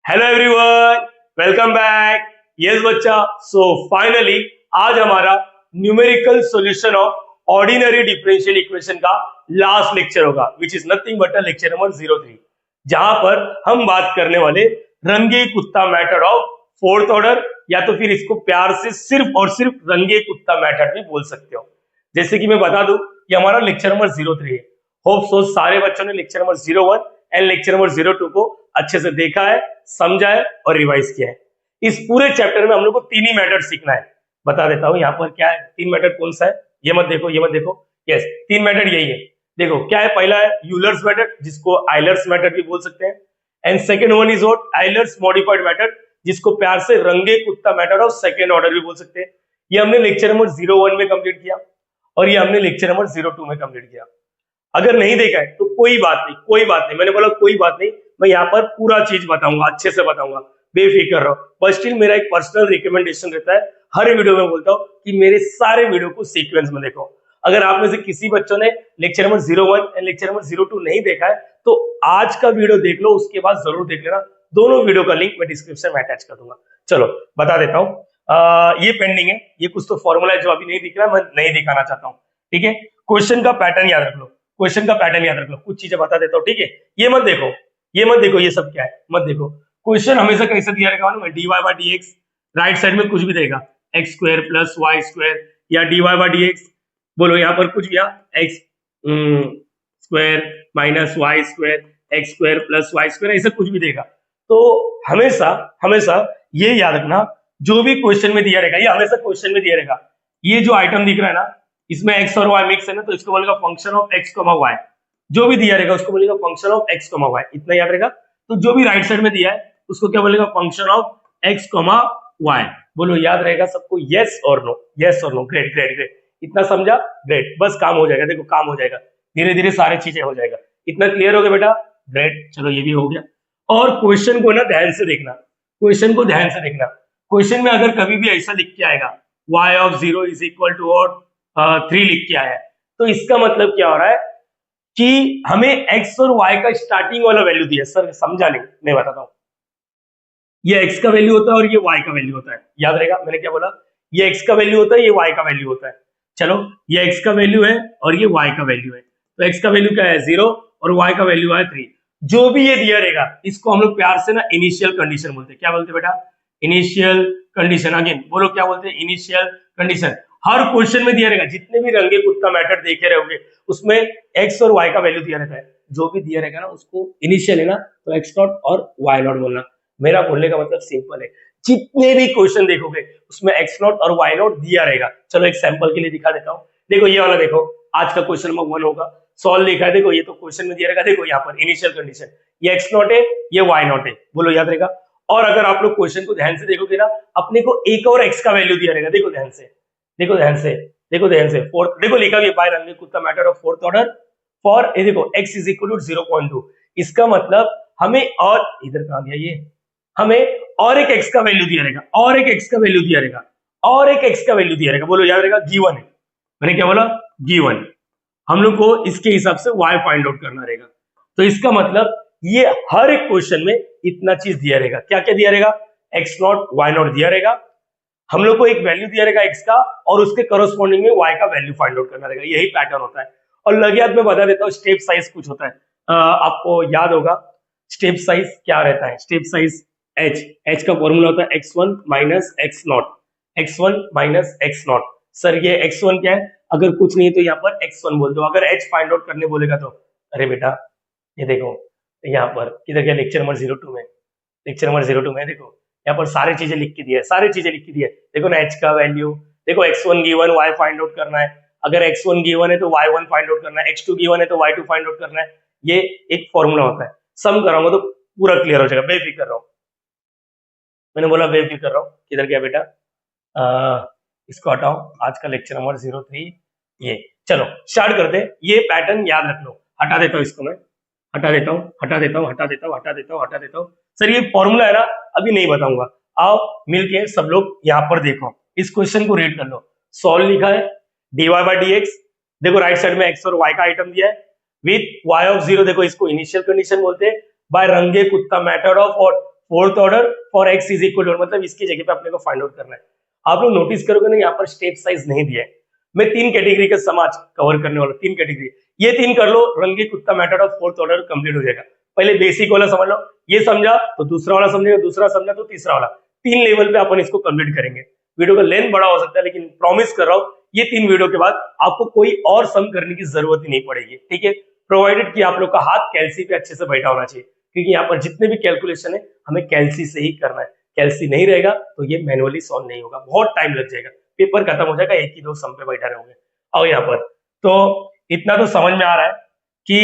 Hello everyone, welcome back. Yes बच्चा, so finally आज हमारा numerical solution of ordinary differential equation का last lecture होगा, which is nothing but lecture number 03, जहां पर हम बात करने वाले रंगे Kutta method of fourth order, या तो फिर इसको प्यार से सिर्फ और सिर्फ रंगे कुत्ता मेथड भी बोल सकते हो। जैसे कि मैं बता दूं, ये हमारा लेक्चर नंबर 03 है। होप सो सारे बच्चों ने lecture number 01 and lecture number 02 को अच्छे से देखा है, समझा है और रिवाइज किया है। इस पूरे चैप्टर में हम लोग को तीन ही मेथड सीखना है। बता देता हूं यहाँ पर क्या है, तीन मेथड कौन सा है। ये मत देखो, ये मत देखो। यस, तीन मेथड यही है। देखो क्या है, पहला है यूलर्स मेथड, जिसको आइलर्स मेथड भी बोल सकते हैं। And second one is what, Euler's modified method, जिसको प्यार से रंगे Kutta method of second order भी बोल सकते हैं। ये हमने लेक्चर नंबर 01 में कंप्लीट किया और ये हमने लेक्चर नंबर 02 में कंप्लीट किया। अगर नहीं देखा है तो कोई बात नहीं, कोई बात नहीं, मैंने बोला कोई बात नहीं, मैं यहाँ पर पूरा चीज बताऊंगा, अच्छे से बताऊंगा, बेफिक्र रहो। पर स्टिल मेरा एक पर्सनल रिकमेंडेशन रहता है, हर वीडियो में बोलता हूँ कि मेरे सारे वीडियो को सीक्वेंस में देखो। अगर आप में से किसी बच्चों ने lecture number 01 and lecture number 02 नहीं देखा है तो आज का वीडियो देख लो, उसके बाद जरूर देख लेना। दोनों वीडियो का लिंक मैं डिस्क्रिप्शन में अटैच कर दूंगा। चलो बता देता हूँ, ये पेंडिंग है, ये कुछ तो फॉर्मूला है जो अभी नहीं दिख रहा, मैं नहीं दिखाना चाहता हूँ। ठीक है, क्वेश्चन का पैटर्न याद रख लो, क्वेश्चन का पैटर्न याद रख लो, कुछ चीजें बता देता हूँ। ठीक है, ये मत देखो, ये मत देखो, ये सब क्या है मत देखो। क्वेश्चन हमेशा कैसे दिया रहेगा मालूम है, dy by dx, right side में कुछ भी देगा, x square plus y square, या dy बाय dx, बोलो यहाँ पर कुछ भी, x square minus y square, x square plus y square, ऐसा कुछ भी देगा। तो हमेशा हमेशा ये याद रखना, जो भी क्वेश्चन में दिया रहेगा, ये हमेशा क्वेश्चन में दिया रहेगा, ये जो आइटम दिख रहा है ना, इसमें एक्स और वाई मिक्स है ना, तो इसको बोलेगा function of x comma y. जो भी दिया रहेगा उसको बोलेगा function of x comma y, इतना याद रहेगा। तो जो भी राइट साइड में दिया है उसको क्या बोलेगा, function of x comma y. बोलो याद रहेगा सबको, यस और नो, यस और नो। ग्रेट ग्रेट ग्रेट, इतना समझा, ग्रेट, बस काम हो जाएगा। देखो काम हो जाएगा, धीरे धीरे सारी चीजें हो जाएगा। इतना क्लियर हो गया बेटा, ग्रेट। चलो ये भी हो गया। और क्वेश्चन को ना ध्यान से देखना, क्वेश्चन को ध्यान से देखना। क्वेश्चन में अगर कभी भी ऐसा लिख के आएगा y of 0 is equal to और 3 लिख के आया है, तो इसका मतलब क्या हो रहा है कि हमें x और y का स्टार्टिंग वाला वैल्यू दिया। सर समझा नहीं, मैं बताता हूं। ये x का वैल्यू होता है और ये y का वैल्यू होता है, याद रहेगा मैंने क्या बोला, ये x का वैल्यू होता है, ये y का वैल्यू होता है। चलो ये x का वैल्यू है और ये y का वैल्यू है, तो x का वैल्यू क्या है 0 और y का वैल्यू है 3। जो भी ये दिया रहेगा इसको हम लोग प्यार से ना इनिशियल कंडीशन बोलते हैं। क्या बोलते हैं बेटा, इनिशियल कंडीशन। अगेन बोलो क्या बोलते हैं, इनिशियल कंडीशन। हर क्वेश्चन में दिया रहेगा, जितने भी रंगे कुत्ता मेथड देखे रहोगे उसमें x और y का वैल्यू दिया रहता है। जो भी दिया रहेगा ना उसको इनिशियल है ना, तो x नॉट और y नॉट बोलना। मेरा बोलने का मतलब सिंपल है, जितने भी क्वेश्चन देखोगे उसमें x नॉट और y नॉट दिया रहेगा। चलो एक सैंपल के लिए दिखा देता हूँ। देखो ये वाला देखो, आज का क्वेश्चन नंबर 1 होगा, सॉल्व लिखा है। देखो ये तो क्वेश्चन में दिया रहेगा, देखो यहाँ पर इनिशियल कंडीशन, ये x नॉट है, ये y नॉट है, बोलो याद रहेगा। और अगर आप लोग क्वेश्चन को ध्यान से देखोगे ना, अपने को एक और x का वैल्यू दिया रहेगा। देखो ध्यान से, देखो ध्यान से, देखो ध्यान से। फोर्थ देखो लिखा भी है, bye Runge Kutta method of fourth order for, ये देखो x इज इक्वल टू 0.2। इसका मतलब हमें, और इधर कहां गया ये, हमें और एक x का वैल्यू दिया रहेगा, और एक x का वैल्यू दिया रहेगा, और एक x का वैल्यू दिया रहेगा। बोलो याद रहेगा, गिवन है, मैंने क्या बोला, गिवन। हम लोग को इसके हिसाब से y फाइंड आउट करना रहेगा। तो इसका मतलब ये हर एक क्वेश्चन में इतना चीज दिया रहेगा। क्या क्या दिया रहेगा, x नॉट y नॉट दिया रहेगा, हम लोग को एक वैल्यू दिया रहेगा x का, और उसके करस्पॉन्डिंग में y का वैल्यू फाइंड आउट करना रहेगा। यही पैटर्न होता है। और लगे हाथ में बता देता हूँ, स्टेप साइज कुछ होता है, आपको याद होगा स्टेप साइज क्या रहता है। स्टेप साइज h का फॉर्मूला होता है x1 minus x not, x1 minus x not. Sir ये x1 क्या है, अगर कुछ नहीं तो यहाँ पर x1 बोल दो। अगर h फाइंड आउट करने बोलेगा तो, अरे बेटा ये देखो यहाँ पर किधर गया, लेक्चर नंबर 02 में, लेक्चर नंबर 02 में देखो यहाँ पर सारी चीजें लिख के दी है, सारी चीजें लिख के दी है। देखो ना h का वैल्यू, देखो x1 given, y find out करना है। अगर x1 गिवन है तो y1 फाइंड आउट करना है, x2 गिवन है तो y2 फाइंड आउट करना है। ये एक फॉर्मूला होता है। सम कराऊंगा तो पूरा क्लियर हो जाएगा, बेफिक्र रहो। मैंने बोला बेफिक्र रहो। किधर गया बेटा, इसको हटाओ, आज का लेक्चर नंबर 03 ये। चलो स्टार्ट करते हैं। ये पैटर्न याद रख लो, हटा देता हूँ इसको, मैं हटा देता हूँ, हटा देता हूँ, हटा देता हूँ, हटा देता हूँ, हटा देता हूँ। सर ये फॉर्मूला है ना, अभी नहीं बताऊंगा, आओ मिलके सब लोग यहाँ पर देखो, इस क्वेश्चन को रीड कर लो। सॉल्व लिखा है dy बाय dx, देखो राइट साइड में x और y का आइटम दिया है, विथ y ऑफ 0, देखो इसको इनिशियल कंडीशन बोलते हैं, by Runge Kutta method of fourth order for x is equal to, मतलब इसकी जगह पे अपने को फाइंड आउट करना है। आप लोग नोटिस करोगे ना, यहाँ पर स्टेप साइज नहीं दिया है। मैं 3 कैटेगरी का समाज कवर करने वाला, 3 कैटेगरी, ये 3 कर लो, रंगी कुत्ता method of fourth order complete हो जाएगा। पहले बेसिक वाला समझ लो, ये समझा तो दूसरा वाला समझेगा, दूसरा समझा तो तीसरा वाला, 3 लेवल पे अपन इसको कंप्लीट करेंगे। वीडियो का लेंथ बड़ा हो सकता है, लेकिन प्रॉमिस कर रहा हूँ ये 3 वीडियो के बाद आपको कोई और सम करने की जरूरत ही नहीं पड़ेगी, ठीक है, प्रोवाइडेड कि आप लोग का हाथ कैल्सी पे अच्छे से बैठा होना चाहिए, क्योंकि यहाँ पर जितने भी कैलकुलेशन है हमें कैल्सी से ही करना है। कैल्सी नहीं रहेगा तो ये मैनुअली सॉल्व नहीं होगा, बहुत टाइम लग जाएगा, पेपर खत्म हो जाएगा, एक ही दो सम पे बैठा रहोगे। और यहाँ पर तो इतना तो समझ में आ रहा है कि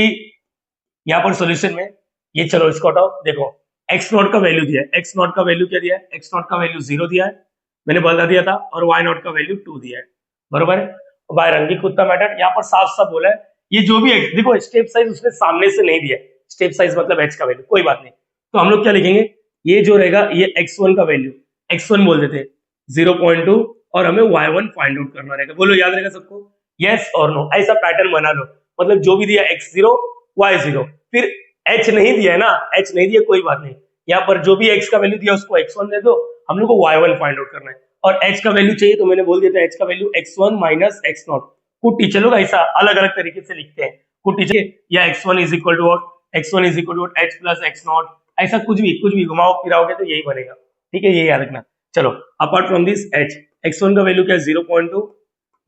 यहाँ पर सॉल्यूशन में ये, चलो इसको हटाओ, देखो एक्स नॉट का वैल्यू दिया है, एक्स नॉट का वैल्यू क्या दिया है, एक्स नॉट का वैल्यू 0 दिया है, मैंने बता दिया था, और वाई नॉट का वैल्यू 2 दिया है, बरोबर है। बाय रंगी कुत्ता मेथड यहाँ पर साफ साफ बोला है, ये जो भी एक्स, देखो स्टेप साइज उसने सामने से नहीं दिया, स्टेप साइज मतलब एच का वैल्यू, कोई बात नहीं, तो हम लोग क्या लिखेंगे, ये जो रहेगा ये x1 का वैल्यू, x1 बोल देते 0.2, और हमें y1 फाइंड आउट करना रहेगा। बोलो याद रहेगा सबको, यस और नो, ऐसा पैटर्न बना लो, मतलब जो भी दिया x0 y0, फिर h नहीं दिया है ना, h नहीं दिया कोई बात नहीं, यहाँ पर जो भी x का वैल्यू दिया उसको x1 दे दो, हम लोग को y1 फाइंड आउट करना है, और h का वैल्यू चाहिए तो मैंने बोल दिया था h का वैल्यू x1 माइनस x0, कुछ टीचर लोग ऐसा अलग अलग तरीके से लिखते हैं, कुछ टीचर या x1 is equal to what, x1 is equal to h plus x0, ऐसा कुछ भी घुमाओ फिराओगे तो यही बनेगा, ठीक है, ये याद रखना। चलो apart from this h, x1 का वैल्यू क्या है 0.2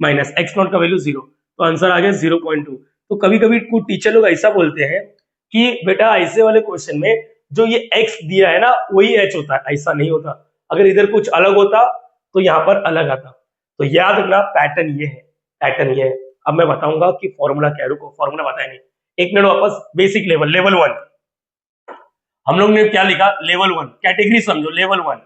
माइनस x0 का वैल्यू 0, तो आंसर आ गया 0.2। तो कभी कभी कुछ टीचर लोग ऐसा बोलते हैं कि बेटा ऐसे वाले क्वेश्चन में जो ये x दिया है ना वही h होता है, ऐसा नहीं होता, अगर इधर कुछ अलग होता तो यहाँ पर अलग आता, तो याद रखना पैटर्न ये है, पैटर्न ये है। अब मैं बताऊंगा कि फॉर्मूला क्या है, रुको फॉर्मूला बताया नहीं, एक मिनट वापस, बेसिक लेवल, लेवल 1 हम लोग ने क्या लिखा, लेवल 1 कैटेगरी समझो, लेवल 1,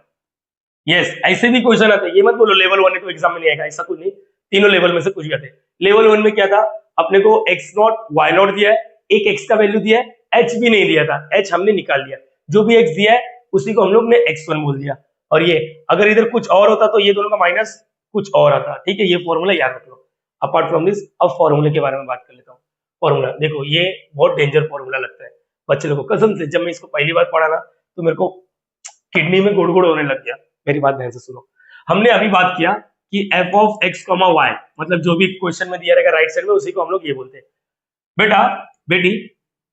यस ऐसे भी क्वेश्चन आते हैं, ये मत बोलो लेवल 1 है तो एग्जाम में नहीं आएगा, ऐसा कुछ नहीं, तीनों लेवल में से कुछ भी आते हैं। लेवल 1 में क्या था, अपने को x0 y0 दिया है, एक x का वैल्यू दिया है, h भी नहीं दिया था, h हमने निकाल लिया, जो भी x दिया है उसी को हम लोग ने x1 बोल दिया, और ये अगर इधर कुछ और होता तो ये दोनों का माइनस कुछ और आता, ठीक है, ये फॉर्मूला याद रख लो। अपार्ट फ्रॉम दिस अब फॉर्मूले के बारे में बात कर लेता हूँ। फॉर्मूला देखो, ये बहुत डेंजर फॉर्मूला लगता है बच्चे लोगों को, कसम से जब मैं इसको पहली बार पढ़ा ना तो मेरे को किडनी में गुड़गुड़ होने लग गया। मेरी बात ध्यान से सुनो, हमने अभी बात किया कि f ऑफ x, y, मतलब जो भी क्वेश्चन में दिया रहेगा राइट साइड में उसी को हम लोग ये बोलते हैं। बेटा बेटी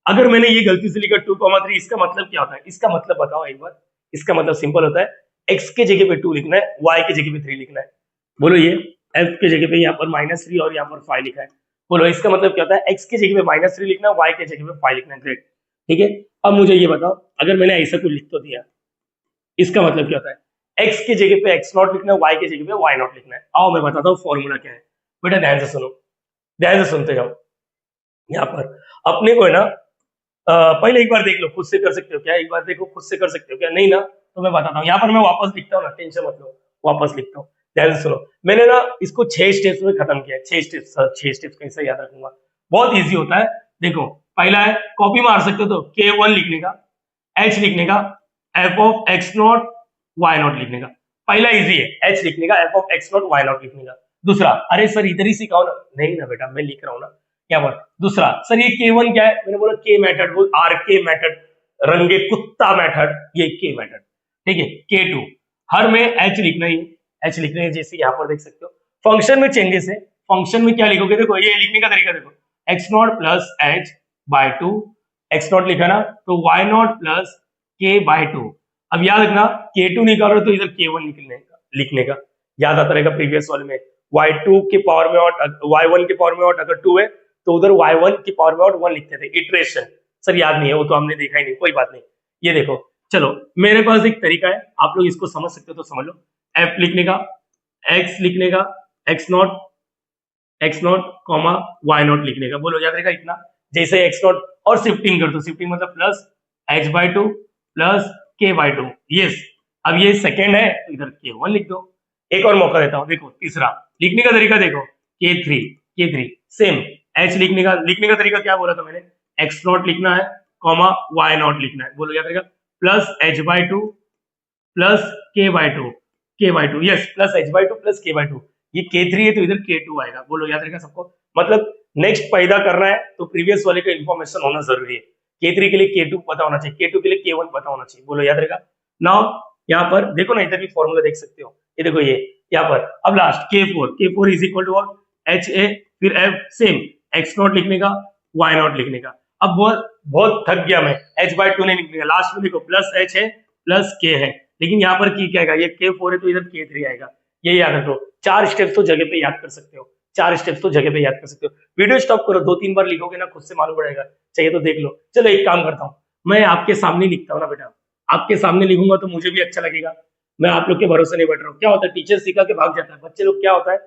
अगर मैंने ये गलती से लिखा 2,3, इसका मतलब क्या होता है, इसका मतलब बताओ एक बार, इसका मतलब सिंपल होता है x के जगह पे 2 लिखना है, y के जगह पे 3 लिखना है। बोलो ये f के जगह पे यहाँ पर -3 और यहाँ पर 5 लिखा है, बोलो इसका मतलब क्या होता है, x के जगह पे -3 लिखना है, y के जगह पे 5 लिखना है, ग्रेट, ठीक है। अब मुझे ये बताओ अगर मैंने ऐसा कुछ लिख तो दिया, इसका मतलब क्या होता है, x के जगह पे x0 लिखना है, y के जगह पे y0 लिखना है। आओ मैं बताता हूँ फॉर्मूला क्या है, बेटा ध्यान से सुनो, ध्यान से सुनते जाओ। यहाँ पर अपने को है ना, पहले एक बार देख लो, खुद से कर सकते हो क्या, एक बार देखो खुद से कर सकते हो क्या, नहीं ना तो मैं बताता हूँ। यहाँ पर मैं वापस लिखता हूँ ना, टेंशन मत लो, वापस लिखता हूँ, ध्यान से सुनो। मैंने ना इसको 6 स्टेप्स में खत्म किया, 6 स्टेप्स, 6 स्टेप्स कैसे याद रखूंगा, बहुत इजी होता है। देखो पहला है, कॉपी मार सकते हो तो K1 लिखने का, H लिखने का, f ऑफ x0 y0 लिखने का, पहला इजी है h लिखने का, f ऑफ x0 y0 लिखने का। दूसरा, अरे सर इधर ही सिखाओ ना, नहीं ना बेटा मैं लिख रहा हूँ ना, क्या बात। दूसरा, सर ये K1 क्या है, मैंने बोला K मेथड, बोल RK मेथड, रंगे कुत्ता मेथड, ये K मेथड, ठीक है। K2 हर में h लिखना ही, h लिखना है, जैसे यहाँ पर देख सकते हो। फंक्शन में चेंजेस है, फंक्शन में क्या लिखोगे, देखो ये लिखने का तरीका देखो, x0 plus h bye 2, x0 लिखा ना तो y0 प्लस k बाय 2। अब याद रखना K2 निकालो तो इधर K1 लिखने का याद आता रहेगा, प्रीवियस वाले में y2 के पावर में और y1 के पावर में और अगर 2 है तो उधर y1 की पावर में और 1 लिखते थे, इटरेशन। सर याद नहीं है वो तो हमने देखा ही नहीं, कोई बात नहीं। ये देखो चलो मेरे पास एक तरीका है, आप लोग इसको समझ सकते हो तो समझ लो। f लिखने का, x लिखने का, x0 कॉमा y0 लिखने का, बोलो याद रहेगा इतना। जैसे x0 और शिफ्टिंग कर दो, शिफ्टिंग मतलब plus h by 2 plus k by 2, yes. अब ये सेकेंड है तो इधर K1 लिख दो। एक और मौका देता हूं, देखो तीसरा लिखने का तरीका देखो, K3 सेम। h लिखने का तरीका क्या बोला था मैंने, x0 लिखना है कॉमा y0 लिखना है, बोलो याद रहेगा, plus h by 2 plus k by 2, yes, plus h by 2 plus k by 2। ये K3 है तो इधर K2 आएगा, बोलो याद रहेगा सबको। मतलब नेक्स्ट पैदा करना है तो प्रीवियस वाले का इंफॉर्मेशन होना जरूरी है। K3 के लिए K2 पता होना चाहिए, K2 के लिए K1 पता होना चाहिए, बोलो याद रहेगा। नाउ यहाँ पर देखो ना, इधर भी फॉर्मूला देख सकते हो, ये देखो ये यहाँ पर। अब last K4 is equal to what, HA, फिर F सेम x नॉट लिखने का, y नॉट लिखने का। अब बहुत बहुत थक गया मैं, h/2 नहीं लिखने का, लास्ट में देखो प्लस h है प्लस k है, लेकिन यहाँ पर की क्या आएगा, ये K4 है तो इधर K3 आएगा। ये याद रखो, 4 स्टेप्स तो जगह पे याद कर सकते हो, 4 स्टेप्स तो जगह पे याद कर सकते हो। वीडियो स्टॉप करो, 2-3 बार लिखोगे ना, खुद से मालूम पड़ेगा, चाहिए तो देख लो। चलो एक काम करता हूँ, मैं आपके सामने लिखता हूँ ना बेटा, आपके सामने लिखूंगा तो मुझे भी अच्छा लगेगा। मैं आप लोग के भरोसे नहीं बैठ रहा हूँ। क्या होता है, टीचर सिखा के भाग जाता है, बच्चे लोग क्या होता है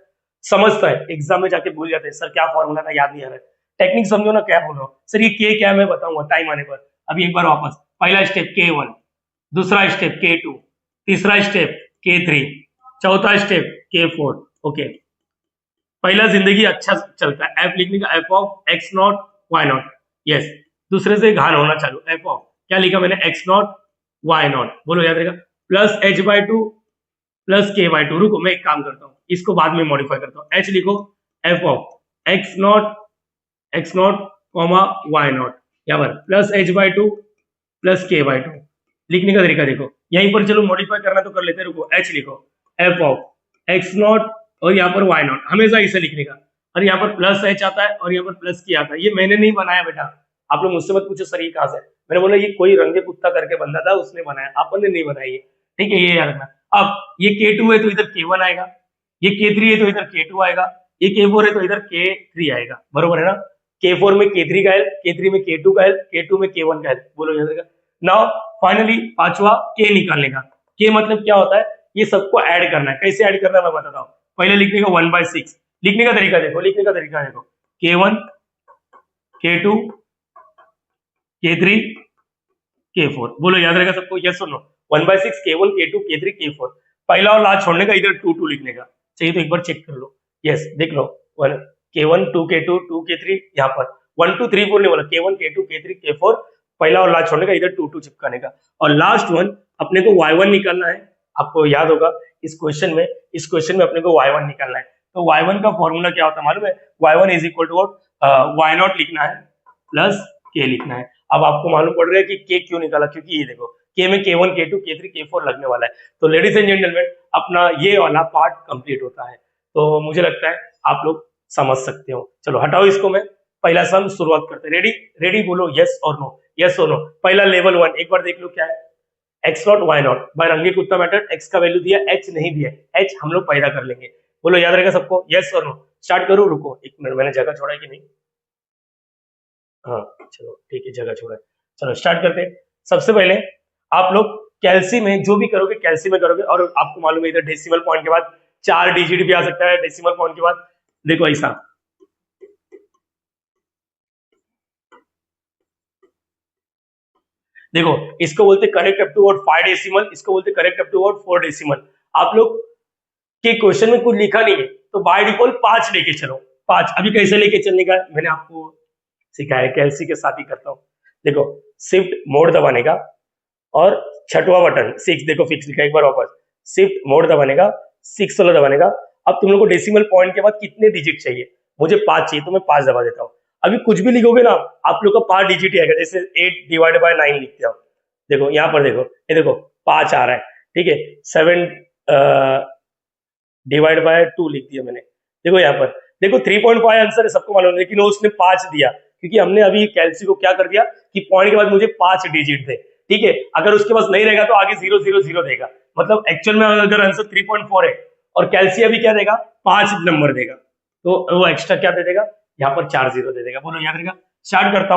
समझता है, एग्जाम में जाके भूल जाते हैं, सर क्या फॉर्मूला था याद नहीं आ रहा है। टेक्निक समझो ना, क्या बोल रहा हूँ सर, ये के क्या है मैं बताऊंगा टाइम आने पर। अभी एक बार वापस, पहला स्टेप K1, दूसरा स्टेप K2, तीसरा स्टेप K3, चौथा स्टेप K4। ओके, पहला जिंदगी अच्छा चलता है, एफ लिखने का, F of x not y naught. Yes, दूसरे से घान होना चालू, एफ ऑफ क्या लिखा मैंने, एक्स नॉट वाई नॉट, बोलो याद रहेगा, प्लस h/2 प्लस k/2। रुको मैं एक काम करता हूँ, इसको बाद में मॉडिफाई करता हूँ। h लिखो, F of x naught comma y naught, यहाँ पर प्लस h/2 प्लस k/2। लिखने का तरीका देखो, यहीं पर चलो मॉडिफाई करना तो कर लेते हैं। रुको, h लिखो, एफ ऑफ एक्स नॉट और यहाँ पर वाई नॉट, हमेशा इसे लिखने का, और यहाँ पर प्लस h आता है और यहाँ पर प्लस k आता है। ये मैंने नहीं बनाया बेटा, आप लोग मुझसे मत पूछो सर ये कहाँ से, मैंने बोला ये कोई रंगे कुत्ता करके बंदा था उसने बनाया, अपन ने नहीं बनाया ये, ठीक है, ये याद रखना। अब ये K2 है तो इधर K1 आएगा, ये K3 है तो इधर K2 आएगा, ये K4 है तो इधर K3 आएगा, बरोबर है ना। K4 में K3 का हेल्प, K3 में K2 का हेल्प, K2 में K1 का हेल्प, बोलो याद रहेगा। नाउ फाइनली पांचवा K निकालने का। K मतलब क्या होता है, ये सबको ऐड करना है। कैसे ऐड करना है मैं बताता हूँ। पहले लिखने का 1/6, लिखने का तरीका देखो, लिखने का तरीका देखो, K1 K2 K3 K4, बोलो याद रहेगा सबको, यस और no. 1/6 K1 K2 K3 K4, पहला और लास्ट छोड़ने का, इधर 2 लिखने का, चाहिए तो एक बार चेक कर लो। यस देख लो, K1 2 K2 2 K3, यहाँ पर 1 2 3 4 नहीं बोला, K1 K2 K3 K4, पहला और लास्ट छोड़ने का, इधर 2 चिपकाने का, और लास्ट वन अपने को Y1 निकालना है। आपको याद होगा इस क्वेश्चन में अपने को Y1 निकालना है। तो Y1 का फॉर्मूला क्या होता है मालूम है, Y1 is equal to Y naught लिखना है प्लस K लिखना है। अब आपको मालूम पड़ रहा है कि K क्यों निकाला, क्योंकि ये देखो K में K1 K2 K3 K4 लगने वाला है। तो लेडीज एंड जेंटलमैन, अपना ये वाला पार्ट कंप्लीट होता है। तो मुझे लगता है आप लोग समझ सकते हो। चलो हटाओ इसको, मैं पहला सम शुरुआत करते हैं। रेडी रेडी बोलो, यस और नो, यस और नो। पहला लेवल 1 एक बार देख लो क्या है, x not y nought by Runge Kutta method. X का वैल्यू दिया, एच नहीं दिया, एच हम लोग पैदा कर लेंगे। बोलो याद रहेगा सबको, यस और नो। स्टार्ट करो, रुको एक मिनट, मैंने जगह छोड़ा है कि नहीं, हाँ चलो ठीक है, जगह छोड़ा है। चलो स्टार्ट करते हैं। सबसे पहले आप लोग कैल्सी में जो भी करोगे, कैल्सी में करोगे, और आपको मालूम है इधर डेसिमल पॉइंट के बाद 4 डिजिट भी आ सकता है, डेसिमल पॉइंट के बाद देखो ऐसा। देखो इसको बोलते करेक्ट अप टू 5 डेसिमल, इसको बोलते करेक्ट अप टू 4 डेसिमल। आप लोग के क्वेश्चन में कुछ लिखा नहीं है तो बाय डिफॉल्ट 5 लेके चलो, 5। अभी कैसे लेके चलने का मैंने आपको सिखाया, कैल्सी के साथ ही करता हूँ। देखो शिफ्ट मोड दबाने का, और छठवां बटन 6, देखो फिक्स लिखा, एक बार वापस शिफ्ट मोड दबाने का, 6 वाला दबाने का। अब तुम लोग को डेसिमल पॉइंट के बाद कितने डिजिट चाहिए, मुझे 5 चाहिए तो मैं 5 दबा देता हूँ। अभी कुछ भी लिखोगे ना आप लोग का 5 डिजिट ही आएगा, जैसे 8/9 लिखते हो, देखो यहाँ पर देखो, ये देखो 5 आ रहा है, ठीक है। 7/2 लिख दिया मैंने, देखो यहाँ पर देखो 3.5 आंसर है, सबको मालूम है, लेकिन वो उसने 5 दिया क्योंकि हमने अभी कैल्सी को क्या कर दिया कि पॉइंट के बाद मुझे 5 डिजिट दे, ठीक है। अगर उसके पास नहीं रहेगा तो आगे 0 0 0 देगा, मतलब एक्चुअल में अगर आंसर 3.4 है और कैल्सी अभी क्या देगा, 5 नंबर देगा, तो वो एक्स्ट्रा क्या दे देगा, यहाँ पर 4 0 दे देगा। बोलो याद रहेगा। स्टार्ट करता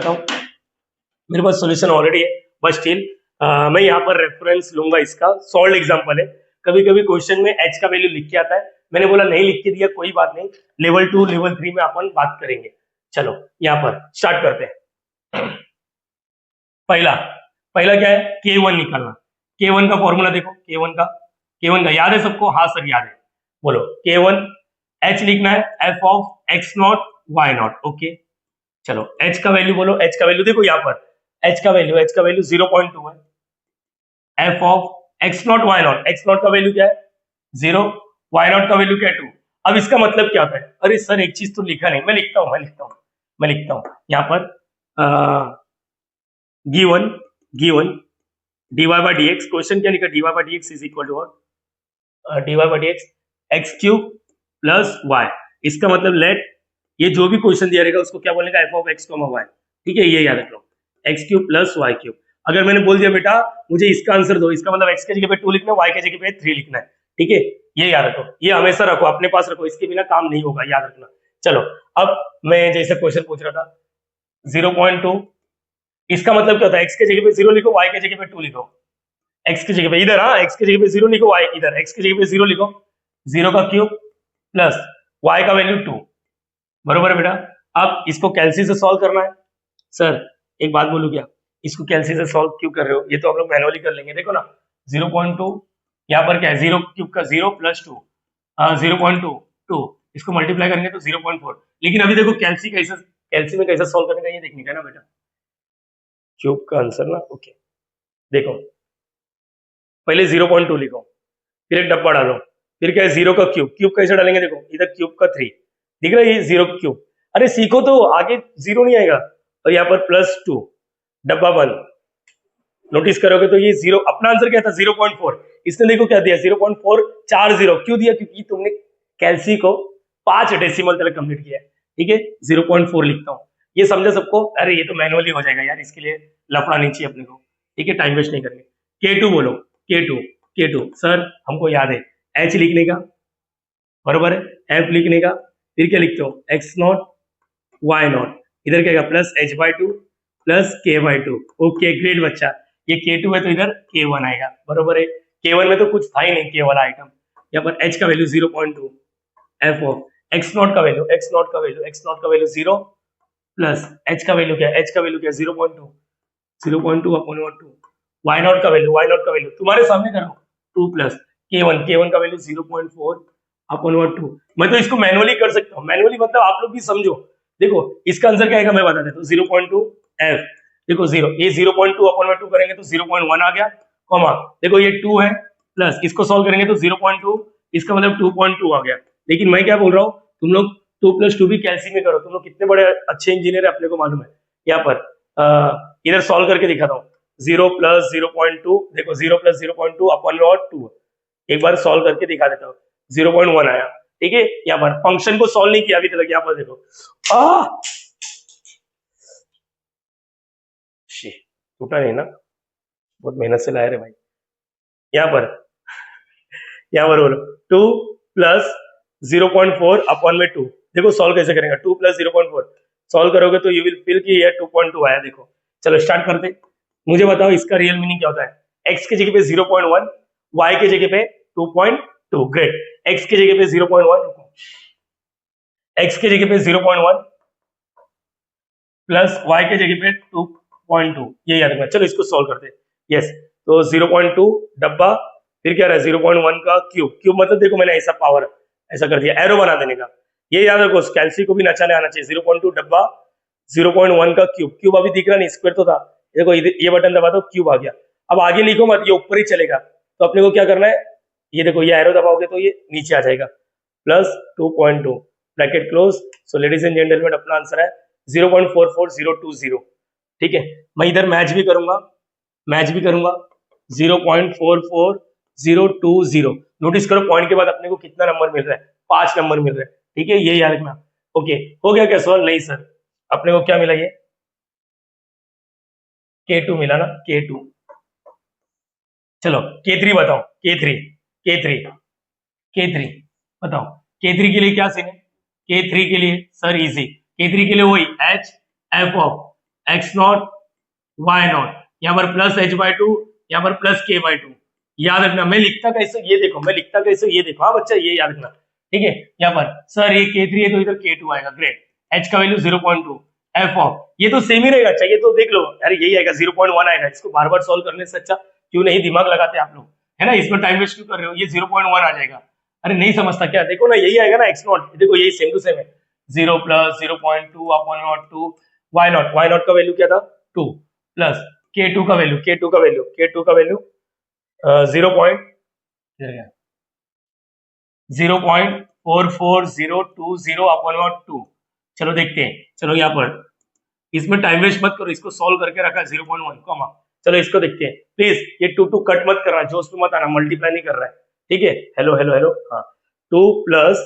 हूँ। मेरे पास सॉल्यूशन ऑलरेडी है, बस स्टिल मैं यहाँ पर रेफरेंस लूंगा, इसका सॉल्व एग्जांपल है। कभी कभी क्वेश्चन में एच का वैल्यू लिख के आता है, मैंने बोला नहीं लिख के दिया कोई बात नहीं, लेवल 2 लेवल 3 में अपन बात करेंगे। चलो यहाँ पर स्टार्ट करते हैं। पहला पहला क्या है, K1 निकालना। K1 का फॉर्मूला देखो, K1 का याद है सबको, हाँ सर याद है, बोलो K1 H लिखना है, F of x not y naught, okay. चलो H का वैल्यू बोलो, H का वैल्यू देखो यहाँ पर, H का वैल्यू 0.2 है, F of x not y naught, x naught का वैल्यू क्या है 0, वाई नॉट का वैल्यू क्या है 2। अब इसका मतलब क्या होता है, अरे सर एक चीज तो लिखा नहीं, मैं लिखता हूँ यहाँ पर given dy by d x, question क्या लिखा, dy by d x is equal to what, dy by d x x cube plus y. इसका मतलब लेट ये जो भी क्वेश्चन दिया रहेगा उसको क्या बोलेगा, f of x comma y. ठीक है, ये याद रख लो, x cube plus y cube. अगर मैंने बोल दिया बेटा मुझे इसका आंसर दो, इसका मतलब एक्स के जगह पे 2 लिखना है, वाई के जगह पे 3 लिखना है। ठीक है, ये याद रखो, ये हमेशा रखो, अपने पास रखो, इसके बिना काम नहीं होगा, याद रखना। चलो अब मैं जैसा क्वेश्चन पूछ रहा था 0.2, इसका मतलब क्या होता है, एक्स के जगह पे 0 लिखो, वाई के जगह पे 2 लिखो। एक्स की जगह पे इधर, हाँ एक्स की जगह पे 0 लिखो, वाई इधर, एक्स की जगह पे 0 लिखो, 0 का क्यूब प्लस वाई का वैल्यू 2, बरोबर है बेटा। अब इसको कैलसी से सॉल्व करना है। सर एक बात बोलूं क्या, इसको कैलसी से सॉल्व क्यों कर रहे हो, ये तो हम लोग मैनुअली कर लेंगे। देखो ना 0.2 यहाँ पर क्या है, 0 क्यूब का 0 प्लस 2, 0.2, इसको मल्टीप्लाई करेंगे तो 0.4। लेकिन अभी देखो कैलसी कैसे, कैलसी में कैसे सॉल्व करने का ये देखने का ना बेटा, क्यूब का आंसर ना। ओके देखो पहले 0.2 लिखो, फिर एक डब्बा डालो, फिर क्या है 0 का क्यूब, क्यूब कैसे डालेंगे, देखो इधर क्यूब का 3 दिख रहा है, ये 0 क्यूब, अरे सीखो तो आगे 0 नहीं आएगा। और यहाँ पर प्लस 2, डब्बा बंद, नोटिस करोगे तो ये 0, अपना आंसर क्या था 0.4, इसने देखो क्या दिया 0.440, क्यों दिया, क्योंकि तुमने कैलसी को 5 डेसिमल तक कंप्लीट किया है। ठीक है 0.4 लिखता हूँ, ये समझा सबको। अरे ये तो मैनुअली हो जाएगा यार, इसके लिए लफड़ा नहीं चाहिए अपने को। ठीक है टाइम वेस्ट नहीं करेंगे। K2 बोलो, K2 सर हमको याद है H लिखने का, बरोबर है, F लिखने का, फिर क्या लिखते हो x नॉट y नॉट, इधर क्या plus h by 2 plus k by 2। Okay great बच्चा, ये K2 है तो इधर K1 आएगा, बरोबर है। K1 में तो कुछ था ही नहीं, K वाला आइटम। यहाँ पर h का value 0.2, f of x not का वैल्यू, x नॉट का वैल्यू, x नॉट का वैल्यू 0 प्लस h का वैल्यू क्या है, h का वैल्यू क्या है 0.2 अपॉन 2, y नॉट का वैल्यू, y नॉट का वैल्यू तुम्हारे सामने करो 2 प्लस K1 का वैल्यू 0.4 अपॉन 2। मैं तो इसको मैनुअली कर सकता हूँ, मैनुअली मतलब आप लोग भी समझो। देखो इसका आंसर क्या आएगा मैं बता देता हूँ, 0.2 f, देखो 0, ये 0.2 अपॉन 2 करेंगे तो 0.1 आ गया, कॉमा देखो ये 2 है, प्लस इसको सॉल्व करेंगे तो 0.2, इसका मतलब 2.2 आ गया। लेकिन मैं क्या बोल रहा हूँ, तुम लोग 2 प्लस 2 भी कैलसी में करो, तुम लोग कितने बड़े अच्छे इंजीनियर है अपने को मालूम है। यहाँ पर इधर सॉल्व करके दिखाता हूँ, 0 प्लस 0.2, देखो 0 प्लस 0.2 अपॉन 2, एक बार सॉल्व करके दिखा देता हूँ, 0.1 आया। ठीक है यहाँ पर फंक्शन को सॉल्व नहीं किया अभी तक, यहाँ पर देखो टूटा नहीं ना, बहुत मेहनत से लाया रे भाई। यहाँ पर बोलो 2 प्लस 0.4 अपॉन में 2, देखो सॉल्व कैसे करेंगे, 2 प्लस 0.4 सॉल्व करोगे तो यू विल फील कि ये 2.2 आया। देखो चलो स्टार्ट करते, मुझे बताओ इसका रियल मीनिंग क्या होता है। x की जगह पे 0.1, y के जगह पे 2.2, ग्रेट। x की जगह पे 0.1, x की जगह पे 0.1 प्लस y के जगह पे 2.2, ये याद रखना। चलो इसको सॉल्व करते हैं। यस तो 0.2 डब्बा, फिर क्या रहा है 0.1 का क्यूब, क्यूब मतलब देखो मैंने ऐसा पावर ऐसा कर दिया, एरो बना देने का, ये याद रखो। कैलसी को भी नचाने आना चाहिए। 0.2 डब्बा 0.1 का क्यूब, क्यूब अभी दिख रहा नहीं, स्क्वायर तो था, देखो ये बटन दबा दो क्यूब आ गया। अब आगे लिखो मत, ये ऊपर ही चलेगा, तो अपने को क्या करना है, ये देखो ये एरो दबाओगे तो ये नीचे आ जाएगा, plus 2.2 bracket close. So ladies and gentleman अपना आंसर है 0.44020। ठीक है मैं इधर मैच भी करूंगा, 0.44020। नोटिस करो पॉइंट के बाद अपने को कितना नंबर मिल रहा है, 5 नंबर मिल रहा है। ठीक है ये याद रखना। ओके हो गया क्या सवाल, नहीं सर अपने को क्या मिला, ये K2 मिला ना, K2। चलो K3 बताओ, K3 बताओ, K3 के लिए क्या सीन है, K3 के लिए सर इजी, K3 के लिए वही h f of x not y not, यहाँ पर प्लस h बाई 2, यहाँ पर प्लस k बाई 2। याद रखना मैं लिखता कैसे, ये देखो मैं लिखता कैसे, ये देखो हाँ बच्चा ये याद रखना। ठीक है यहाँ पर सर ये K3 है तो इधर K2 आएगा, ग्रेट। h का वैल्यू 0.2, f ऑफ ये तो सेम ही रहेगा, चाहिए तो देख लो यार यही आएगा 0.1 आएगा। इसको बार बार सॉल्व करने से अच्छा क्यों नहीं दिमाग लगाते आप लोग, है ना, इसमें टाइम वेस्ट क्यों कर रहे हो, ये 0.1 आ जाएगा। अरे नहीं समझता क्या, देखो ना यही आएगा ना x नॉट, देखो यही सेम टू सेम है, 0 प्लस 0.2 अपॉन 2 y नॉट का वैल्यू क्या था 2 प्लस K2 का वैल्यू 0.44020 अपॉन 2। चलो देखते हैं, चलो यहाँ पर इसमें टाइम वेस्ट मत करो, इसको सॉल्व करके रखा है 0.1 कॉमा चलो इसको देखते हैं प्लीज, ये 2 कट मत करना, जोश में मत आना, मल्टीप्लाई नहीं कर रहा है, ठीक है। हेलो हेलो हेलो, हाँ 2 प्लस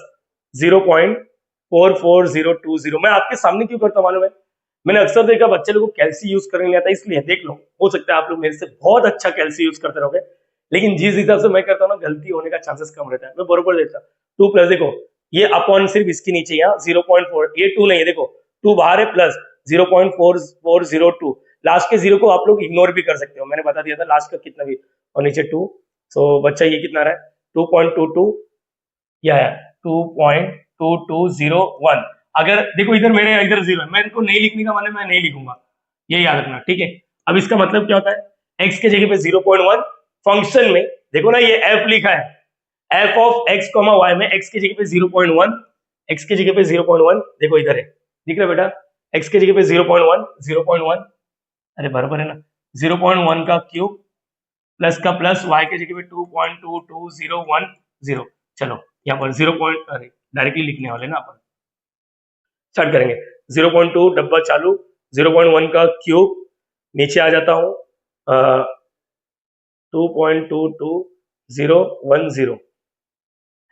0.44020। मैं आपके सामने क्यों करता हूं मालूम है, मैंने अक्सर देखा बच्चे लोग को कैल्सी यूज करने नहीं आता, इसलिए देख लो, हो सकता है आप लोग मेरे से बहुत अच्छा कैल्सी यूज करते रहोगे, लेकिन जिस हिसाब से मैं करता हूँ ना, गलती होने का चांसेस कम रहता है, मैं बरोबर देता हूँ। 2 प्लस देखो, ये अपॉन सिर्फ इसके नीचे यहाँ 0.4, ये 2 नहीं है, देखो 2 बाहर है, प्लस 0.4402, लास्ट के 0 को आप लोग इग्नोर भी कर सकते हो, मैंने बता दिया था लास्ट का कितना भी, और नीचे 2, सो बच्चा ये कितना रहा है 2.22 या 2.2201। अगर देखो इधर मेरे इधर 0 है, मैं इनको नहीं लिखने का मतलब मैं नहीं लिखूंगा, ये याद रखना, ठीक है। अब इसका मतलब क्या होता है, x के जगह पे 0.1, फंक्शन में देखो ना ये f लिखा है, f ऑफ x, y में x की जगह पे 0.1, x की जगह पे 0.1, देखो इधर है, दिख रहा है बेटा, x की जगह पे 0.1, 0.1, अरे बराबर है ना, 0.1 का क्यूब प्लस का प्लस, y की जगह पे 2.22010, चलो यहाँ पर 0. अरे डायरेक्टली लिखने वाले ना अपन, स्टार्ट करेंगे, 0.2 डब्बा चालू, 0.1 का क्यूब, नीचे आ जाता हूं 2.22010,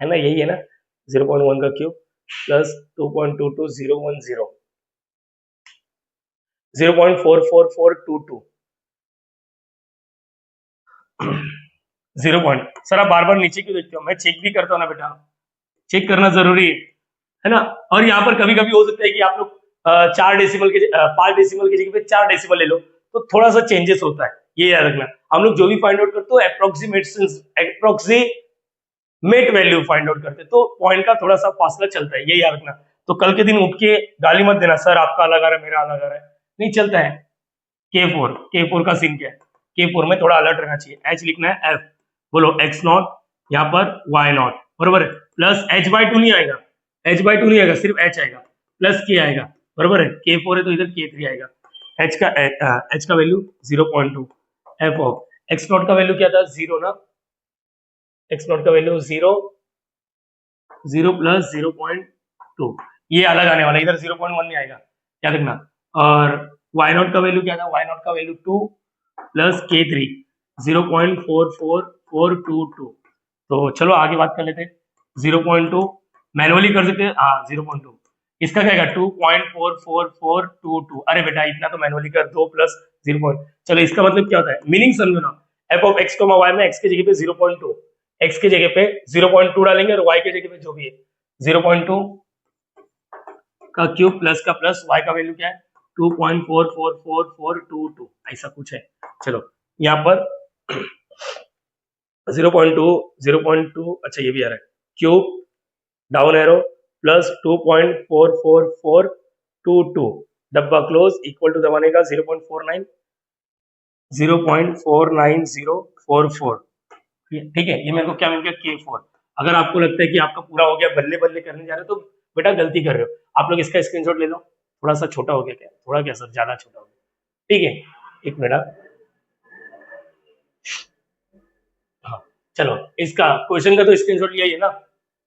है ना, यही है ना, 0.1 का क्यूब प्लस 2.22010, 0.44422, 0. सर आप बार बार नीचे क्यों देखते हो, मैं चेक भी करता हूँ ना बेटा, चेक करना जरूरी है ना। और यहाँ पर कभी कभी हो सकता है कि आप लोग 4 डेसिमल के 5 डेसिमल की जगह पे 4 डेसिमल ले लो, तो थोड़ा सा चेंजेस होता है, ये याद रखना। हम लोग जो भी फाइंड आउट करते हो अप्रोक्सीमेट वैल्यू फाइंड आउट करते, तो पॉइंट का थोड़ा सा फासला चलता है, ये याद रखना। तो कल के दिन उठ के गाली मत देना, सर आपका अलग आ रहा है मेरा अलग आ रहा है, नहीं चलता है। K4 का सीन क्या है, K4 में थोड़ा अलर्ट रहना चाहिए, H लिखना है F, बोलो x0, यहाँ पर y0, बरोबर है, प्लस h/2 नहीं आएगा, h/2 नहीं आएगा, सिर्फ h आएगा, प्लस k आएगा, बरोबर है, K4 है तो इधर K3 आएगा, h का वैल्यू 0.2, f ऑफ x0 का वैल्यू क्या था 0 ना, x0 का वैल्यू 0 प्लस 0.2, ये अलग आने वाला, इधर 0.1 नहीं आएगा, याद रखना। और y0 का वैल्यू क्या था, y0 का वैल्यू 2 प्लस K3 0.44422। तो चलो आगे बात कर लेते हैं, 0.2 मैनुअली कर सकते हैं, हाँ 0.2, इसका क्या है 2.44422, अरे बेटा इतना तो मैनुअली कर, 2 प्लस 0. चलो इसका मतलब क्या होता है, मीनिंग समझो ना, f ऑफ x, y में x की जगह पे 0.2, x की जगह पे 0.2 डालेंगे और y की जगह पे जो भी है 0.2 का क्यूब प्लस का प्लस, y का वैल्यू क्या है 2.44422, ऐसा कुछ है। चलो यहाँ पर 0.2, अच्छा ये भी आ रहा है, क्यूब डाउन एरो प्लस 2.44422, डब्बा क्लोज, इक्वल टू दबाने का 0.49044, ठीक है। ये मेरे को क्या मिल गया K4। अगर आपको लगता है कि आपका पूरा हो गया, बल्ले बल्ले करने जा रहे हो, तो बेटा गलती कर रहे हो, आप लोग इसका स्क्रीनशॉट ले लो, थोड़ा सा छोटा हो गया, क्या थोड़ा, क्या सर ज्यादा छोटा हो गया, ठीक है, एक मिनट, हाँ चलो इसका क्वेश्चन का तो स्क्रीनशॉट लिया ही है ना,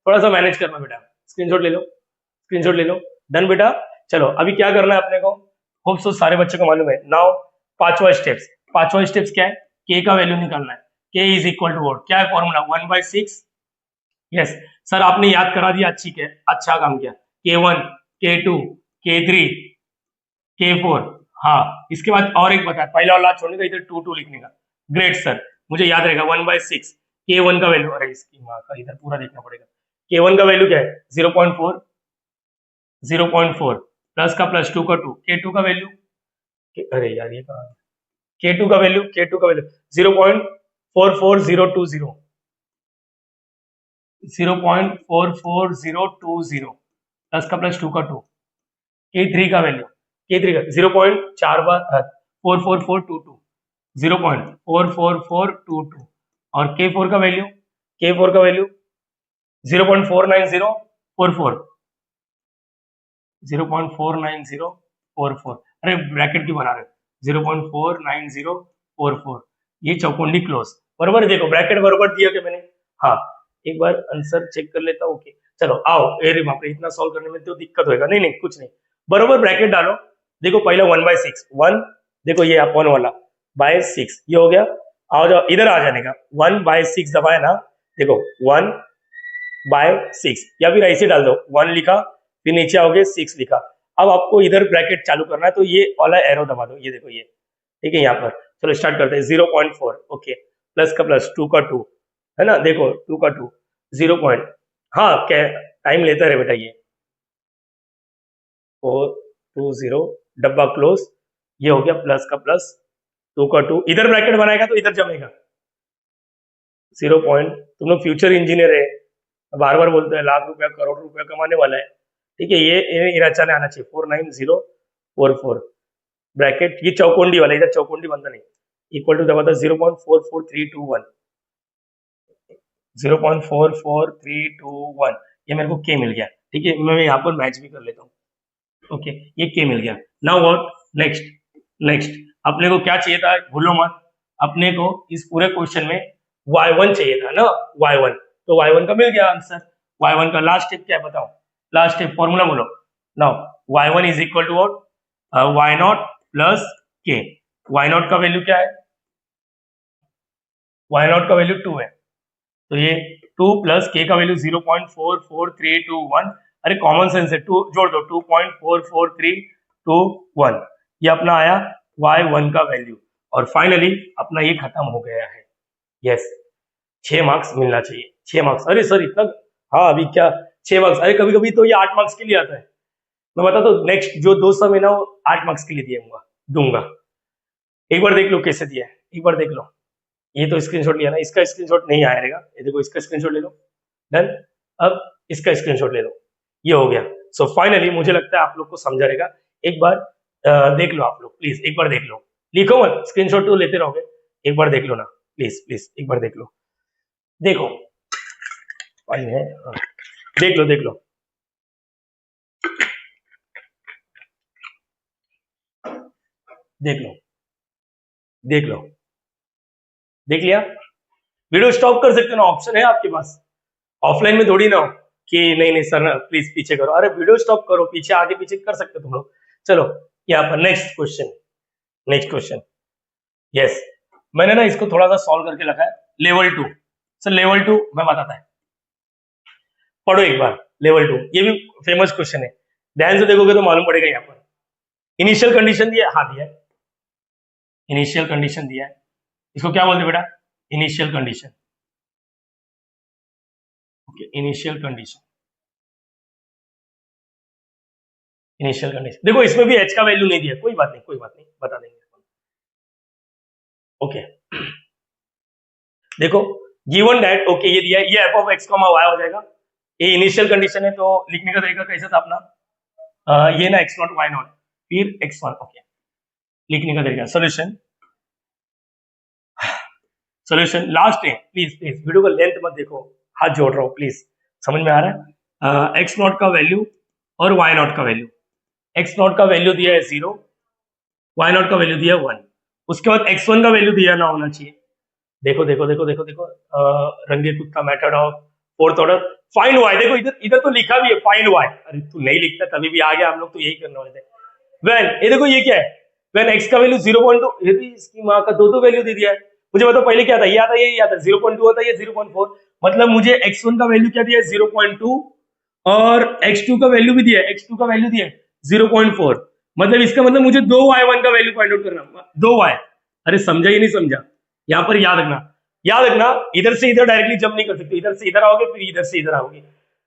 थोड़ा सा मैनेज करना बेटा, स्क्रीनशॉट ले लो, स्क्रीनशॉट ले लो, डन बेटा। चलो अभी क्या करना है अपने को, होप सो सारे बच्चों को मालूम है। नाउ पांचवा स्टेप्स क्या है, k का वैल्यू निकालना है, k is equal to what, क्या है फॉर्मूला 1/6, यस सर आपने याद करा दिया, अच्छा काम किया, K1 K2 K3 K4, हाँ इसके बाद और एक बताया, पहला वाला छोड़ने का, इधर 2 लिखने का, ग्रेट सर, मुझे याद रहेगा 1/6, K1 का वैल्यू, अरे इसकी माँ का इधर पूरा देखना पड़ेगा, K1 का वैल्यू क्या है 0.4 प्लस का प्लस 2 का 2, K2 का वैल्यू, अरे यार ये कहा, K2 का वैल्यू 0.44020, 0.44020 प्लस का प्लस 2 का 2, K3 का वैल्यू, K3 का 0.444422, 0.44422, और K4 का वैल्यू 0.49044, 0.49044, अरे ब्रैकेट क्यों बना रहे हो, 0.49044, ये चौकोंडी क्लोज, बरोबर, देखो ब्रैकेट बरोबर दिया क्या मैंने, हाँ एक बार आंसर चेक कर लेता हूँ, ओके चलो आओ, अरे बाप रे इतना सॉल्व करने में तो दिक्कत होगा, नहीं नहीं कुछ नहीं, बरोबर ब्रैकेट डालो, देखो पहला 1/6, 1, देखो ये अपॉन वाला 1/6 ये हो गया। आओ जाओ इधर आ जाने का, 1/6 दबाए ना, देखो 1/6 या फिर ऐसे डाल दो, 1 लिखा फिर नीचे आओगे 6 लिखा। अब आपको इधर ब्रैकेट चालू करना है तो ये वाला एरो दबा दो, ये देखो ये, ठीक है यहाँ पर। चलो स्टार्ट करते हैं, 0.4 ओके, प्लस का प्लस, 2 का 2 है ना, देखो 2 का 2 0 पॉइंट, हाँ क्या टाइम लेता है बेटा ये, 420 डब्बा क्लोज, ये हो गया प्लस का प्लस, 2 का 2 इधर ब्रैकेट बनाएगा तो इधर जमेगा 0 पॉइंट। तुम लोग फ्यूचर इंजीनियर है, बार बार बोलते हैं लाख रुपया करोड़ रुपया कमाने वाला है, ठीक है, ये इराचा में आना चाहिए, 49044 ब्रैकेट, ये चौकोंडी वाला, इधर चौकोंडी बनता नहीं, इक्वल टू दबाता 0.44321, 0.44321, ये मेरे को के मिल गया, ठीक है, मैं यहाँ पर मैच भी कर लेता हूँ, ओके ये के मिल गया। नाउ व्हाट नेक्स्ट, नेक्स्ट अपने को क्या चाहिए था, भूलो मत, अपने को इस पूरे क्वेश्चन में y1 चाहिए था ना, y1, तो y1 का मिल गया आंसर। y1 का लास्ट स्टेप क्या है बताओ, लास्ट स्टेप फॉर्मूला बोलो। Now y1 is equal to what, y0 plus K, y0 का वैल्यू क्या है, y0 का वैल्यू 2 है, तो ये 2 प्लस के का वैल्यू 0.44321, अरे कॉमन सेंस है, 2 जोड़ दो, 2.44321, ये अपना आया y1 का वैल्यू, और फाइनली अपना ये खत्म हो गया है। यस 6 मार्क्स मिलना चाहिए, 6 मार्क्स, अरे सर इतना, हाँ अभी क्या 6 मार्क्स, अरे कभी कभी तो ये 8 मार्क्स के लिए आता है, मैं बता तो नेक्स्ट जो 2 सम है ना वो 8 मार्क्स के लिए दूंगा। एक बार देख लो कैसे दिया है, एक बार देख लो, ये तो स्क्रीनशॉट लिया ना, इसका स्क्रीनशॉट नहीं आएगा, ये देखो इसका स्क्रीनशॉट ले लो, डन, अब इसका स्क्रीनशॉट ले लो, ये हो गया। सो फाइनली मुझे लगता है आप लोग को समझा रहेगा, एक बार देख लो आप लोग, प्लीज एक बार देख लो, लिखो मत, स्क्रीनशॉट तो लेते रहोगे, एक बार देख लो ना प्लीज, प्लीज एक बार देख लो, देखो फाइन है, हाँ। देख लो देख लो, देख लो देख लो, देख लिया, वीडियो स्टॉप कर सकते हो ना, ऑप्शन है आपके पास, ऑफलाइन में थोड़ी ना हो कि नहीं नहीं सर ना प्लीज पीछे करो, अरे वीडियो स्टॉप करो, पीछे आगे पीछे कर सकते हो तुम लोग। चलो यहाँ पर next question, next question, yes मैंने ना इसको थोड़ा सा सॉल्व करके रखा है, लेवल 2, सर लेवल 2 मैं बताता है, पढ़ो एक बार लेवल 2, ये भी फेमस क्वेश्चन है, ध्यान से देखोगे तो मालूम पड़ेगा। यहाँ पर इनिशियल कंडीशन दिया, हाँ दिया है, इनिशियल कंडीशन दिया है, इसको क्या बोलते हैं बेटा, initial condition, okay initial condition, initial condition, देखो इसमें भी h का वैल्यू नहीं दिया, कोई बात नहीं कोई बात नहीं, बता देंगे, ओके देखो गिवन दैट, ओके ये दिया है, ये f ऑफ x, y हो जाएगा, ये इनिशियल कंडीशन है, तो लिखने का तरीका कैसा था अपना, ये ना x0 y0 फिर x1, ओके लिखने का तरीका, सॉल्यूशन, सॉल्यूशन लास्ट है, प्लीज प्लीज वीडियो का लेंथ मत देखो, हाथ जोड़ रहा हूँ प्लीज, समझ में आ रहा है, x0 का वैल्यू और y0 का वैल्यू, x0 का वैल्यू दिया है 0, y0 का वैल्यू दिया है 1, उसके बाद x1 का वैल्यू दिया ना होना चाहिए, देखो देखो देखो देखो देखो, रंगे Kutta method of fourth order, find y, देखो इधर इधर तो लिखा भी है फाइंड y, अरे तू नहीं लिखता तभी भी आ गया, हम लोग तो यही करने वाले थे, व्हेन ये देखो ये क्या है, व्हेन x का वैल्यू 0.2, ये भी इसकी माँ का दो वैल्यू दे दिया है, मुझे बताओ पहले क्या था, ये आता ये आता 0.2 होता है, 0.4, मतलब मुझे x1 का वैल्यू क्या दिया है 0.2, और x2 का वैल्यू भी दिया है, x2 का वैल्यू दिया है 0.4, मतलब इसका मतलब मुझे दो y1 का वैल्यू फाइंड आउट करना, दो y, अरे समझा ये नहीं समझा, यहाँ पर याद रखना, याद रखना, इधर से इधर डायरेक्टली जंप नहीं कर सकते, इधर से इधर आओगे फिर इधर से इधर आओगे,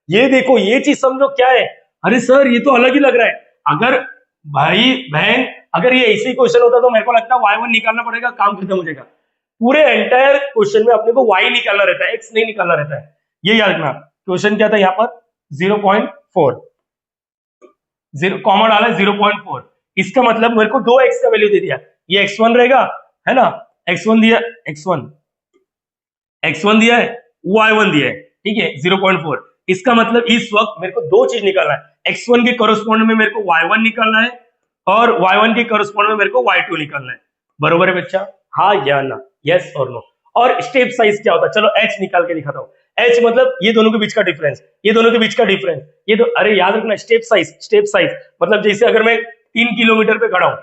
ये देखो ये चीज समझो क्या है, अरे सर ये तो अलग ही लग रहा है, अगर भाई बहन अगर ये ऐसे ही क्वेश्चन होता तो मेरे को लगता है y1 निकालना पड़ेगा, काम खत्म हो जाएगा, पूरे एंटायर क्वेश्चन में अपने को y निकालना रहता है, x नहीं निकालना रहता है, ये याद रखना। क्वेश्चन क्या था यहाँ पर 0.4, कॉमन डाला 0.4, इसका मतलब मेरे को दो x का वैल्यू दे दिया, ये x1 रहेगा है ना, x1 दिया, x1 दिया है, y1 दिया है, ठीक है 0.4, इसका मतलब इस वक्त मेरे को दो चीज निकालना है, x1 के कोरोस्पोंड में मेरे को y1 निकालना है, और y1 के कोरोस्पोंड में मेरे को y2 निकालना है, बरोबर है बच्चा, हाँ या ना, यस और नो। और स्टेप साइज क्या होता है, चलो h निकाल के दिखाता हूँ, h मतलब ये दोनों के बीच का डिफरेंस, ये दोनों के बीच का डिफरेंस, ये तो अरे याद रखना, स्टेप साइज मतलब जैसे अगर मैं 3 किलोमीटर पे खड़ा हूं,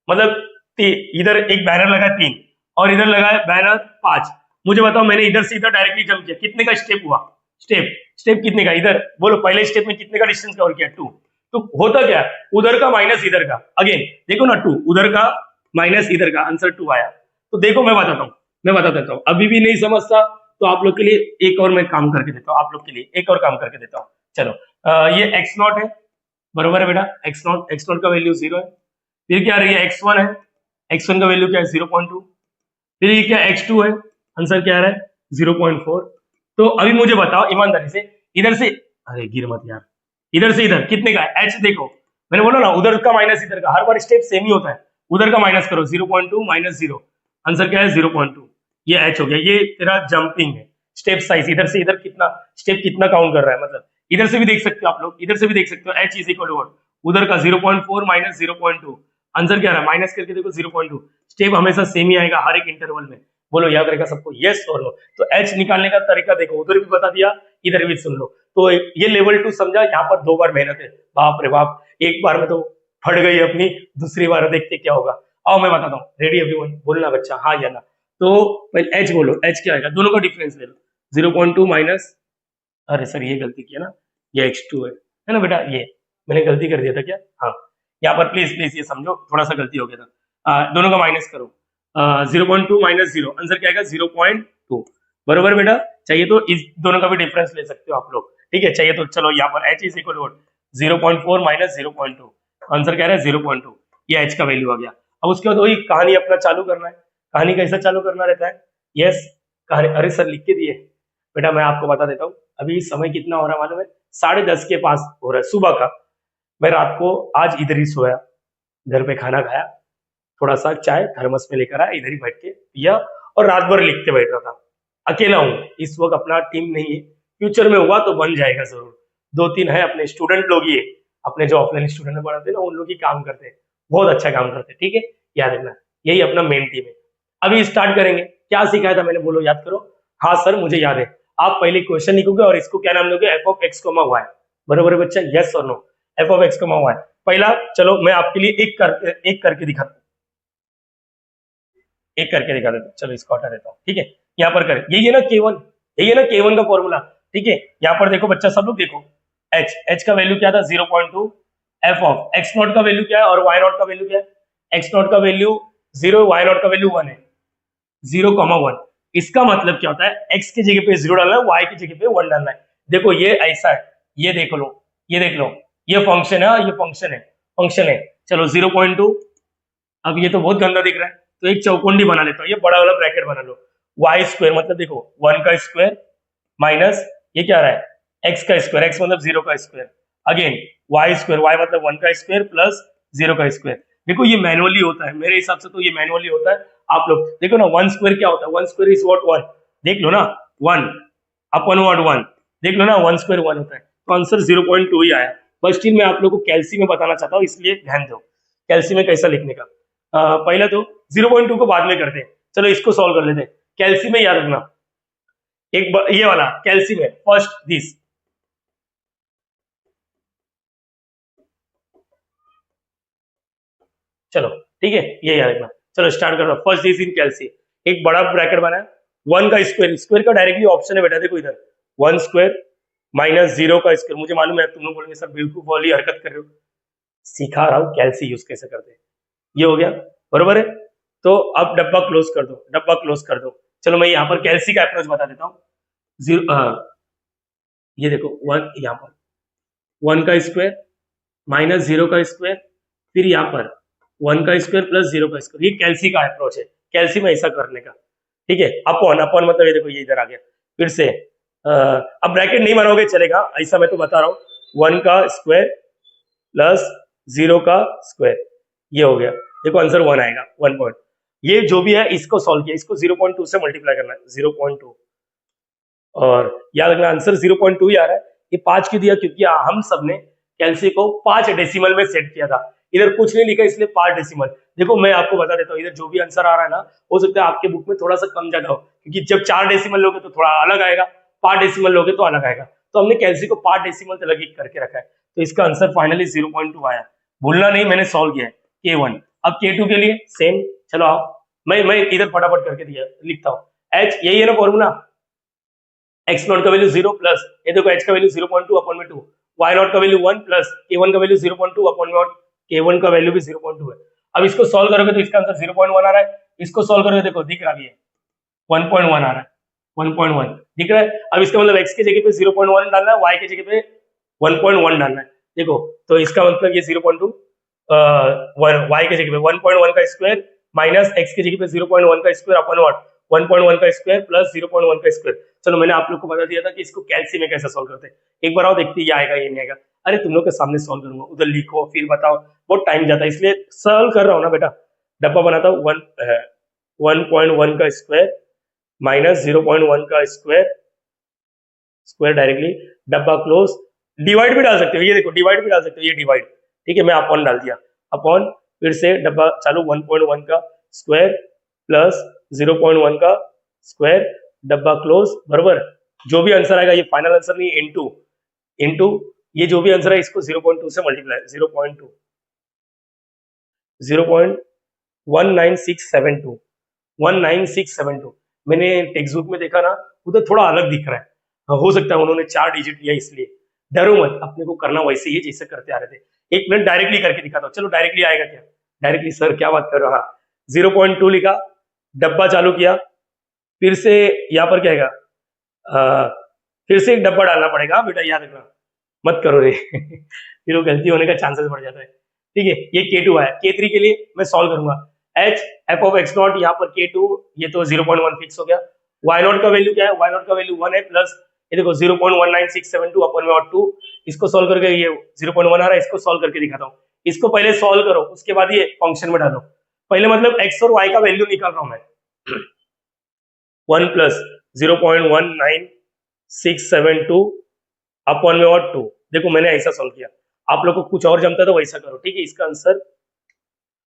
मतलब इधर एक बैनर लगा 3 और इधर लगा बैनर 5। मुझे बताओ मैंने इधर से इधर डायरेक्टली जंप किया, कितने का स्टेप हुआ? स्टेप कितने का? इधर बोलो पहले स्टेप में कितने का डिस्टेंस कवर किया? 2। तो होता क्या, उधर का माइनस इधर का, अगेन देखो ना 2 उधर का माइनस इधर का, आंसर 2 आया। तो देखो मैं बता देता हूँ, अभी भी नहीं समझता तो आप लोग के लिए एक और मैं काम करके देता हूँ, आप लोग के लिए एक और काम करके देता हूँ। चलो ये x0 है, बरोबर है बेटा, x0 का वैल्यू 0 है। फिर क्या रही है, x1 है, x1 का वैल्यू क्या है 0.2। फिर ये क्या x2 है, आंसर क्या आ रहा है 0.4। तो अभी मुझे बताओ ईमानदारी से, इधर से, अरे गिर मत यार, इधर से इधर कितने का है? h देखो मैंने बोला ना उधर का माइनस इधर का, हर बार स्टेप सेम ही होता है, उधर का माइनस करो 0.2 माइनस 0, आंसर क्या है 0.2। ये h हो गया, ये तेरा जंपिंग है, स्टेप साइज इधर से इधर कितना स्टेप कितना काउंट कर रहा है, मतलब इधर से भी देख सकते हो आप लोग, इधर से भी देख सकते हो h इज इक्वल टू उधर का 0.4 माइनस 0.2, आंसर क्या रहा है माइनस करके देखो 0.2। स्टेप हमेशा सेम ही आएगा हर एक इंटरवल में, बोलो याद रहेगा सबको, यस और नो। तो h निकालने का तरीका देखो, उधर भी बता दिया इधर भी सुन लो। तो ये लेवल 2 समझा, यहाँ पर 2 बार मेहनत है, बाप रे बाप, एक बार में तो फट गई अपनी, दूसरी बार देखते क्या होगा। आओ मैं बताता हूँ, रेडी एवरीवन, बोलना बच्चा हाँ या ना। तो पहले h बोलो, h क्या आएगा, दोनों का डिफरेंस ले लो, 0.2 माइनस, अरे सर ये गलती किया ना, ये x2 है ना बेटा, ये मैंने गलती कर दिया था क्या? हाँ, यहाँ पर प्लीज प्लीज ये समझो थोड़ा सा गलती हो गया था, दोनों का माइनस करो, 0.2 माइनस 0, आंसर क्या आएगा 0.2, बरोबर बेटा। चाहिए तो इस दोनों का भी डिफरेंस ले सकते हो आप लोग, ठीक है, चाहिए तो चलो यहाँ पर h is equal to 0.4 minus 0.2, answer क्या है 0.2, ये h का वैल्यू आ गया। अब उसके बाद वही कहानी अपना चालू करना है। कहानी कैसा चालू करना रहता है? यस कहानी, अरे सर लिख के दिए बेटा, मैं आपको बता देता हूँ, अभी समय कितना हो रहा है मालूम है, 10:30 के पास हो रहा है सुबह का। मैं रात को आज इधर ही सोया, घर पे खाना खाया, थोड़ा सा चाय थर्मस में लेकर आया, इधर ही बैठ के पिया और रात भर लिखते बैठ रहा था। अकेला हूँ इस वक्त, अपना टीम नहीं है, फ्यूचर में हुआ तो बन जाएगा जरूर। 2-3 है अपने स्टूडेंट लोग, ये अपने जो ऑफलाइन स्टूडेंट में पढ़ाते हैं ना, उन लोग ही काम करते हैं, बहुत अच्छा काम करते हैं, ठीक है, याद रखना, यही अपना मेन टीम है। अभी स्टार्ट करेंगे, क्या सिखाया था मैंने, बोलो याद करो। हाँ सर मुझे याद है, आप पहले क्वेश्चन लिखोगे और इसको क्या नाम दोगे, F of x comma y, बरोबर है बच्चा, यस और no, F of x comma y. पहला चलो मैं आपके लिए एक करके दिखाता हूँ, एक करके दिखा देता हूँ, चलो इसको हटा देता हूँ, ठीक है, यहाँ पर करें, यही है ना K1, यही है ना K1 का फॉर्मूला, ठीक है। यहाँ पर देखो बच्चा सब लोग देखो, h का वैल्यू क्या था 0.2, एफ ऑफ एक्स नॉट का वैल्यू क्या है और वाई नॉट का वैल्यू क्या है, एक्स नॉट का वैल्यू 0, वाई नॉट का वैल्यू 1 है, 0,1। इसका मतलब क्या होता है, x की जगह पे 0 डालना है, y की जगह पे 1 डालना है। देखो ये ऐसा है, ये देख लो, ये देख लो, ये फंक्शन है, ये फंक्शन है। चलो 0.2, अब ये तो बहुत गंदा दिख रहा है, तो एक चौकोंडी बना लेता हूँ, ये बड़ा वाला ब्रैकेट बना लो, वाई स्क्वायर मतलब देखो 1 का स्क्वायर माइनस ये क्या रहा है x का स्क्वायर, x मतलब 0 का square, again y square, y मतलब 1 का स्क्वायर प्लस 0 का स्क्वायर। देखो ये मैनुअली होता है, मेरे हिसाब से तो ये मैनुअली होता है। आप लोग देखो ना 1 स्क्वायर क्या होता है, 1 स्क्वायर इज व्हाट 1, देख लो ना 1 अपन व्हाट 1, देख लो ना 1 स्क्वायर 1 होता है, तो आंसर 0.2 ही आया। बस स्टिल मैं आप लोग को कैल्सी में बताना चाहता हूँ, इसलिए ध्यान दो कैल्सी में कैसा लिखने का। पहले तो 0.2 को बाद में करते हैं, चलो इसको सॉल्व कर लेते हैं। कैल्सी में याद रखना, ये वाला कैल्सी में फर्स्ट दिस, चलो ठीक है, ये याद रखना। चलो स्टार्ट करो, फर्स्ट दिस इन कैल्सी, एक बड़ा ब्रैकेट बनाया, 1 का स्क्वायर, स्क्वायर का डायरेक्टली ऑप्शन है बेटा, देखो इधर 1 स्क्वायर माइनस 0 का स्क्वायर। मुझे मालूम है तुम लोग बोलेंगे सर बिल्कुल वाली हरकत कर रहे हो, सिखा रहा हूँ कैल्सी यूज कैसे करते हैं। ये हो गया, बरोबर है। तो अब डब्बा क्लोज कर दो, डब्बा क्लोज कर दो। चलो मैं यहाँ पर कैल्सी का अप्रोच बता देता हूँ। ये देखो 1, यहाँ पर 1 का स्क्वायर माइनस 0 का स्क्वायर, फिर यहाँ पर 1 का स्क्वायर प्लस 0 का स्क्वायर, ये कैल्सी का अप्रोच है, कैल्सी में ऐसा करने का, ठीक है। अपॉन मतलब ये देखो ये इधर आ गया, फिर से अब ब्रैकेट नहीं बनाओगे चलेगा, ऐसा मैं तो बता रहा हूँ, 1 का स्क्वायर प्लस 0 का स्क्वायर, ये हो गया, देखो आंसर 1 आएगा, 1 पॉइंट। ये जो भी है इसको सॉल्व किया, इसको 0.2 से मल्टीप्लाई करना है, 0.2, और याद रखना आंसर 0.2 ही आ रहा है। ये 5 क्यों दिया, क्योंकि हम सबने कैल्सी को 5 डेसिमल में सेट किया था, इधर कुछ नहीं लिखा इसलिए 5 डेसिमल। देखो मैं आपको बता देता हूँ, इधर जो भी आंसर आ रहा है ना, हो सकता है आपके बुक में थोड़ा सा कम ज्यादा हो, क्योंकि जब 4 डेसिमल लोगे तो थोड़ा अलग आएगा, 5 डेसिमल लोगे तो अलग आएगा, तो हमने कैल्सी को 5 डेसिमल अलग ही करके रखा है। तो इसका आंसर फाइनली 0.2 आया, भूलना नहीं मैंने सॉल्व किया है K1। अब K2 के लिए सेम, चलो आओ, मैं इधर फटाफट करके दिया लिखता हूँ। H यही है ना फॉर्मूला, एक्स नॉट का वैल्यू 0 प्लस ये देखो H का वैल्यू 0.2 अपॉन में 2, y नॉट का वैल्यू 1 प्लस K1 का वैल्यू 0.2 अपॉन में K1 का वैल्यू भी 0.2 है। अब इसको सॉल्व करोगे तो इसका आंसर 0.1 आ रहा है, इसको सॉल्व करोगे देखो दिख रहा है 1.1 आ रहा है, 1.1 दिख रहा है। अब इसका मतलब x की जगह पे 0.1 डालना है, y की जगह पे 1.1 डालना है, देखो तो इसका मतलब ये 0.2 y की जगह पे 1.1 का स्क्वायर माइनस x की जगह पे 0.1 का स्क्वायर अपॉन व्हाट 1.1 का स्क्वायर प्लस 0.1 का स्क्वायर। चलो मैंने आप लोग को बता दिया था कि इसको कैलसी में कैसे सॉल्व करते हैं, एक बार आओ देखते ये आएगा ये नहीं आएगा। अरे तुम लोग के सामने सॉल्व करूंगा, उधर लिखो फिर बताओ, बहुत टाइम जाता है, इसलिए सॉल्व कर रहा हूँ ना बेटा। डब्बा बनाता हूँ 1.1 का स्क्वायर माइनस 0.1 का स्क्वायर, स्क्वायर डायरेक्टली डब्बा क्लोज, डिवाइड भी डाल सकते हो, ये देखो डिवाइड भी डाल सकते हो, ये डिवाइड, ठीक है मैं अपॉन डाल दिया, अपॉन फिर से डब्बा चालू 1.1 का स्क्वायर प्लस 0.1 का स्क्वायर डब्बा क्लोज बराबर। जो भी आंसर आएगा ये फाइनल आंसर नहीं, इनटू ये जो भी आंसर है इसको 0.2 से मल्टीप्लाई 0.19672 19672। मैंने टेक्स्ट बुक में देखा ना उधर थोड़ा अलग दिख रहा है, हो सकता है उन्होंने 4 डिजिट लिया इसलिए। डरो मत, अपने को करना वैसे ही है जैसे करते आ रहे थे। एक मिनट डायरेक्टली करके दिखाता हूँ, चलो डायरेक्टली आएगा क्या, डायरेक्टली सर क्या बात कर रहे हो, हाँ 0.2 लिखा, डब्बा चालू किया, फिर से यहाँ पर क्या आएगा, फिर से एक डब्बा डालना पड़ेगा बेटा, याद रखना मत करो रे फिर वो गलती होने का चांसेस बढ़ जाता है। ठीक है ये K2 आया, K3 के लिए मैं सॉल्व करूंगा, h f of x not यहाँ पर K2 ये तो 0.1 फिक्स हो गया, y नॉट का वैल्यू क्या है, y नॉट का वैल्यू 1 है प्लस ये देखो 0.19672 अपॉन में 2, इसको सॉल्व करके ये 0.1 आ रहा है, इसको सॉल्व करके दिखाता हूँ। इसको पहले सॉल्व करो उसके बाद ये फंक्शन में डालो, पहले मतलब x और y का वैल्यू निकाल रहा हूं मैं 1 प्लस 0.19672 अपॉन में 2, देखो मैंने ऐसा सॉल्व किया, आप लोग को कुछ और जमता है तो वैसा करो, ठीक है। इसका आंसर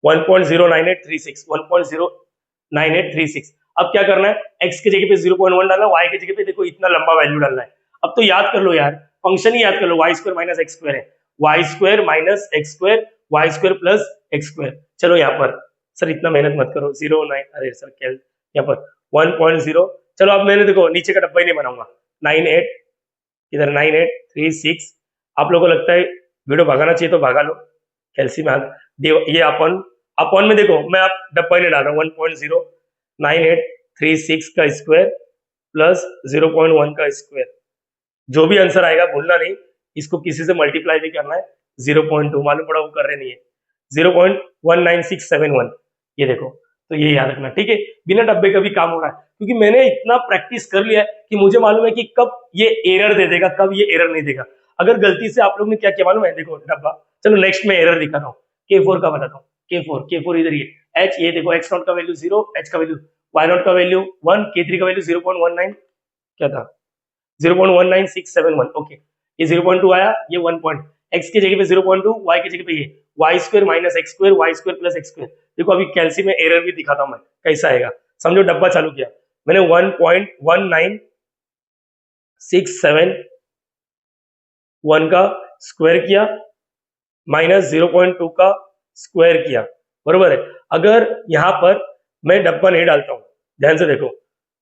1.09836 1.09836। अब क्या करना है, x की जगह पे 0.1 डालना, y की जगह पे देखो इतना लंबा वैल्यू डालना है। अब तो याद कर लो यार, फंक्शन ही याद कर लो, y square minus x square है, y square minus x square y square plus x square. चलो यहाँ पर सर इतना मेहनत मत करो, 0.9 अरे सर क्या यहाँ पर 1.0, चलो अब मैंने देखो नीचे का डब्बा ही नहीं बनाऊंगा, 98 इधर 9836। आप लोगों को लगता है वीडियो भगाना चाहिए तो भगा लो, कैल्सी में ये अपॉन में देखो मैं आप डब्बा नहीं डाल रहा हूँ, 1.09836 का स्क्वायर प्लस 0.1 का स्क्वायर, जो भी आंसर आएगा भूलना नहीं, इसको किसी से मल्टीप्लाई भी करना है, 0.2 मालूम पड़ा वो कर रहे नहीं है, 0.19671 ये देखो, तो ये याद रखना, ठीक है। बिना डब्बे का भी काम हो रहा है क्योंकि मैंने इतना प्रैक्टिस कर लिया है कि मुझे मालूम है कि कब ये एरर दे देगा कब ये एरर नहीं देगा। अगर गलती से आप लोग ने क्या किया मालूम है, देखो डब्बा, चलो नेक्स्ट में एरर दिखाता हूँ, K4 का बताता हूँ, K4 इधर ये H, ये देखो x नॉट का वैल्यू 0, H का वैल्यू y नॉट का वैल्यू 1, K3 का वैल्यू 0.19 क्या था 0.19671, ओके ये 0.2 आया, ये 1 पॉइंट, x की जगह पे 0.2, y की जगह पे ये y square minus x square y square plus x square. देखो अभी कैल्सी में एरर भी दिखाता हूं मैं कैसा आएगा, समझो डब्बा चालू किया मैंने 1.19671 का स्क्वायर किया माइनस 0.2 का स्क्वायर किया, बरोबर है। अगर यहां पर मैं डब्बा नहीं डालता हूं, ध्यान से देखो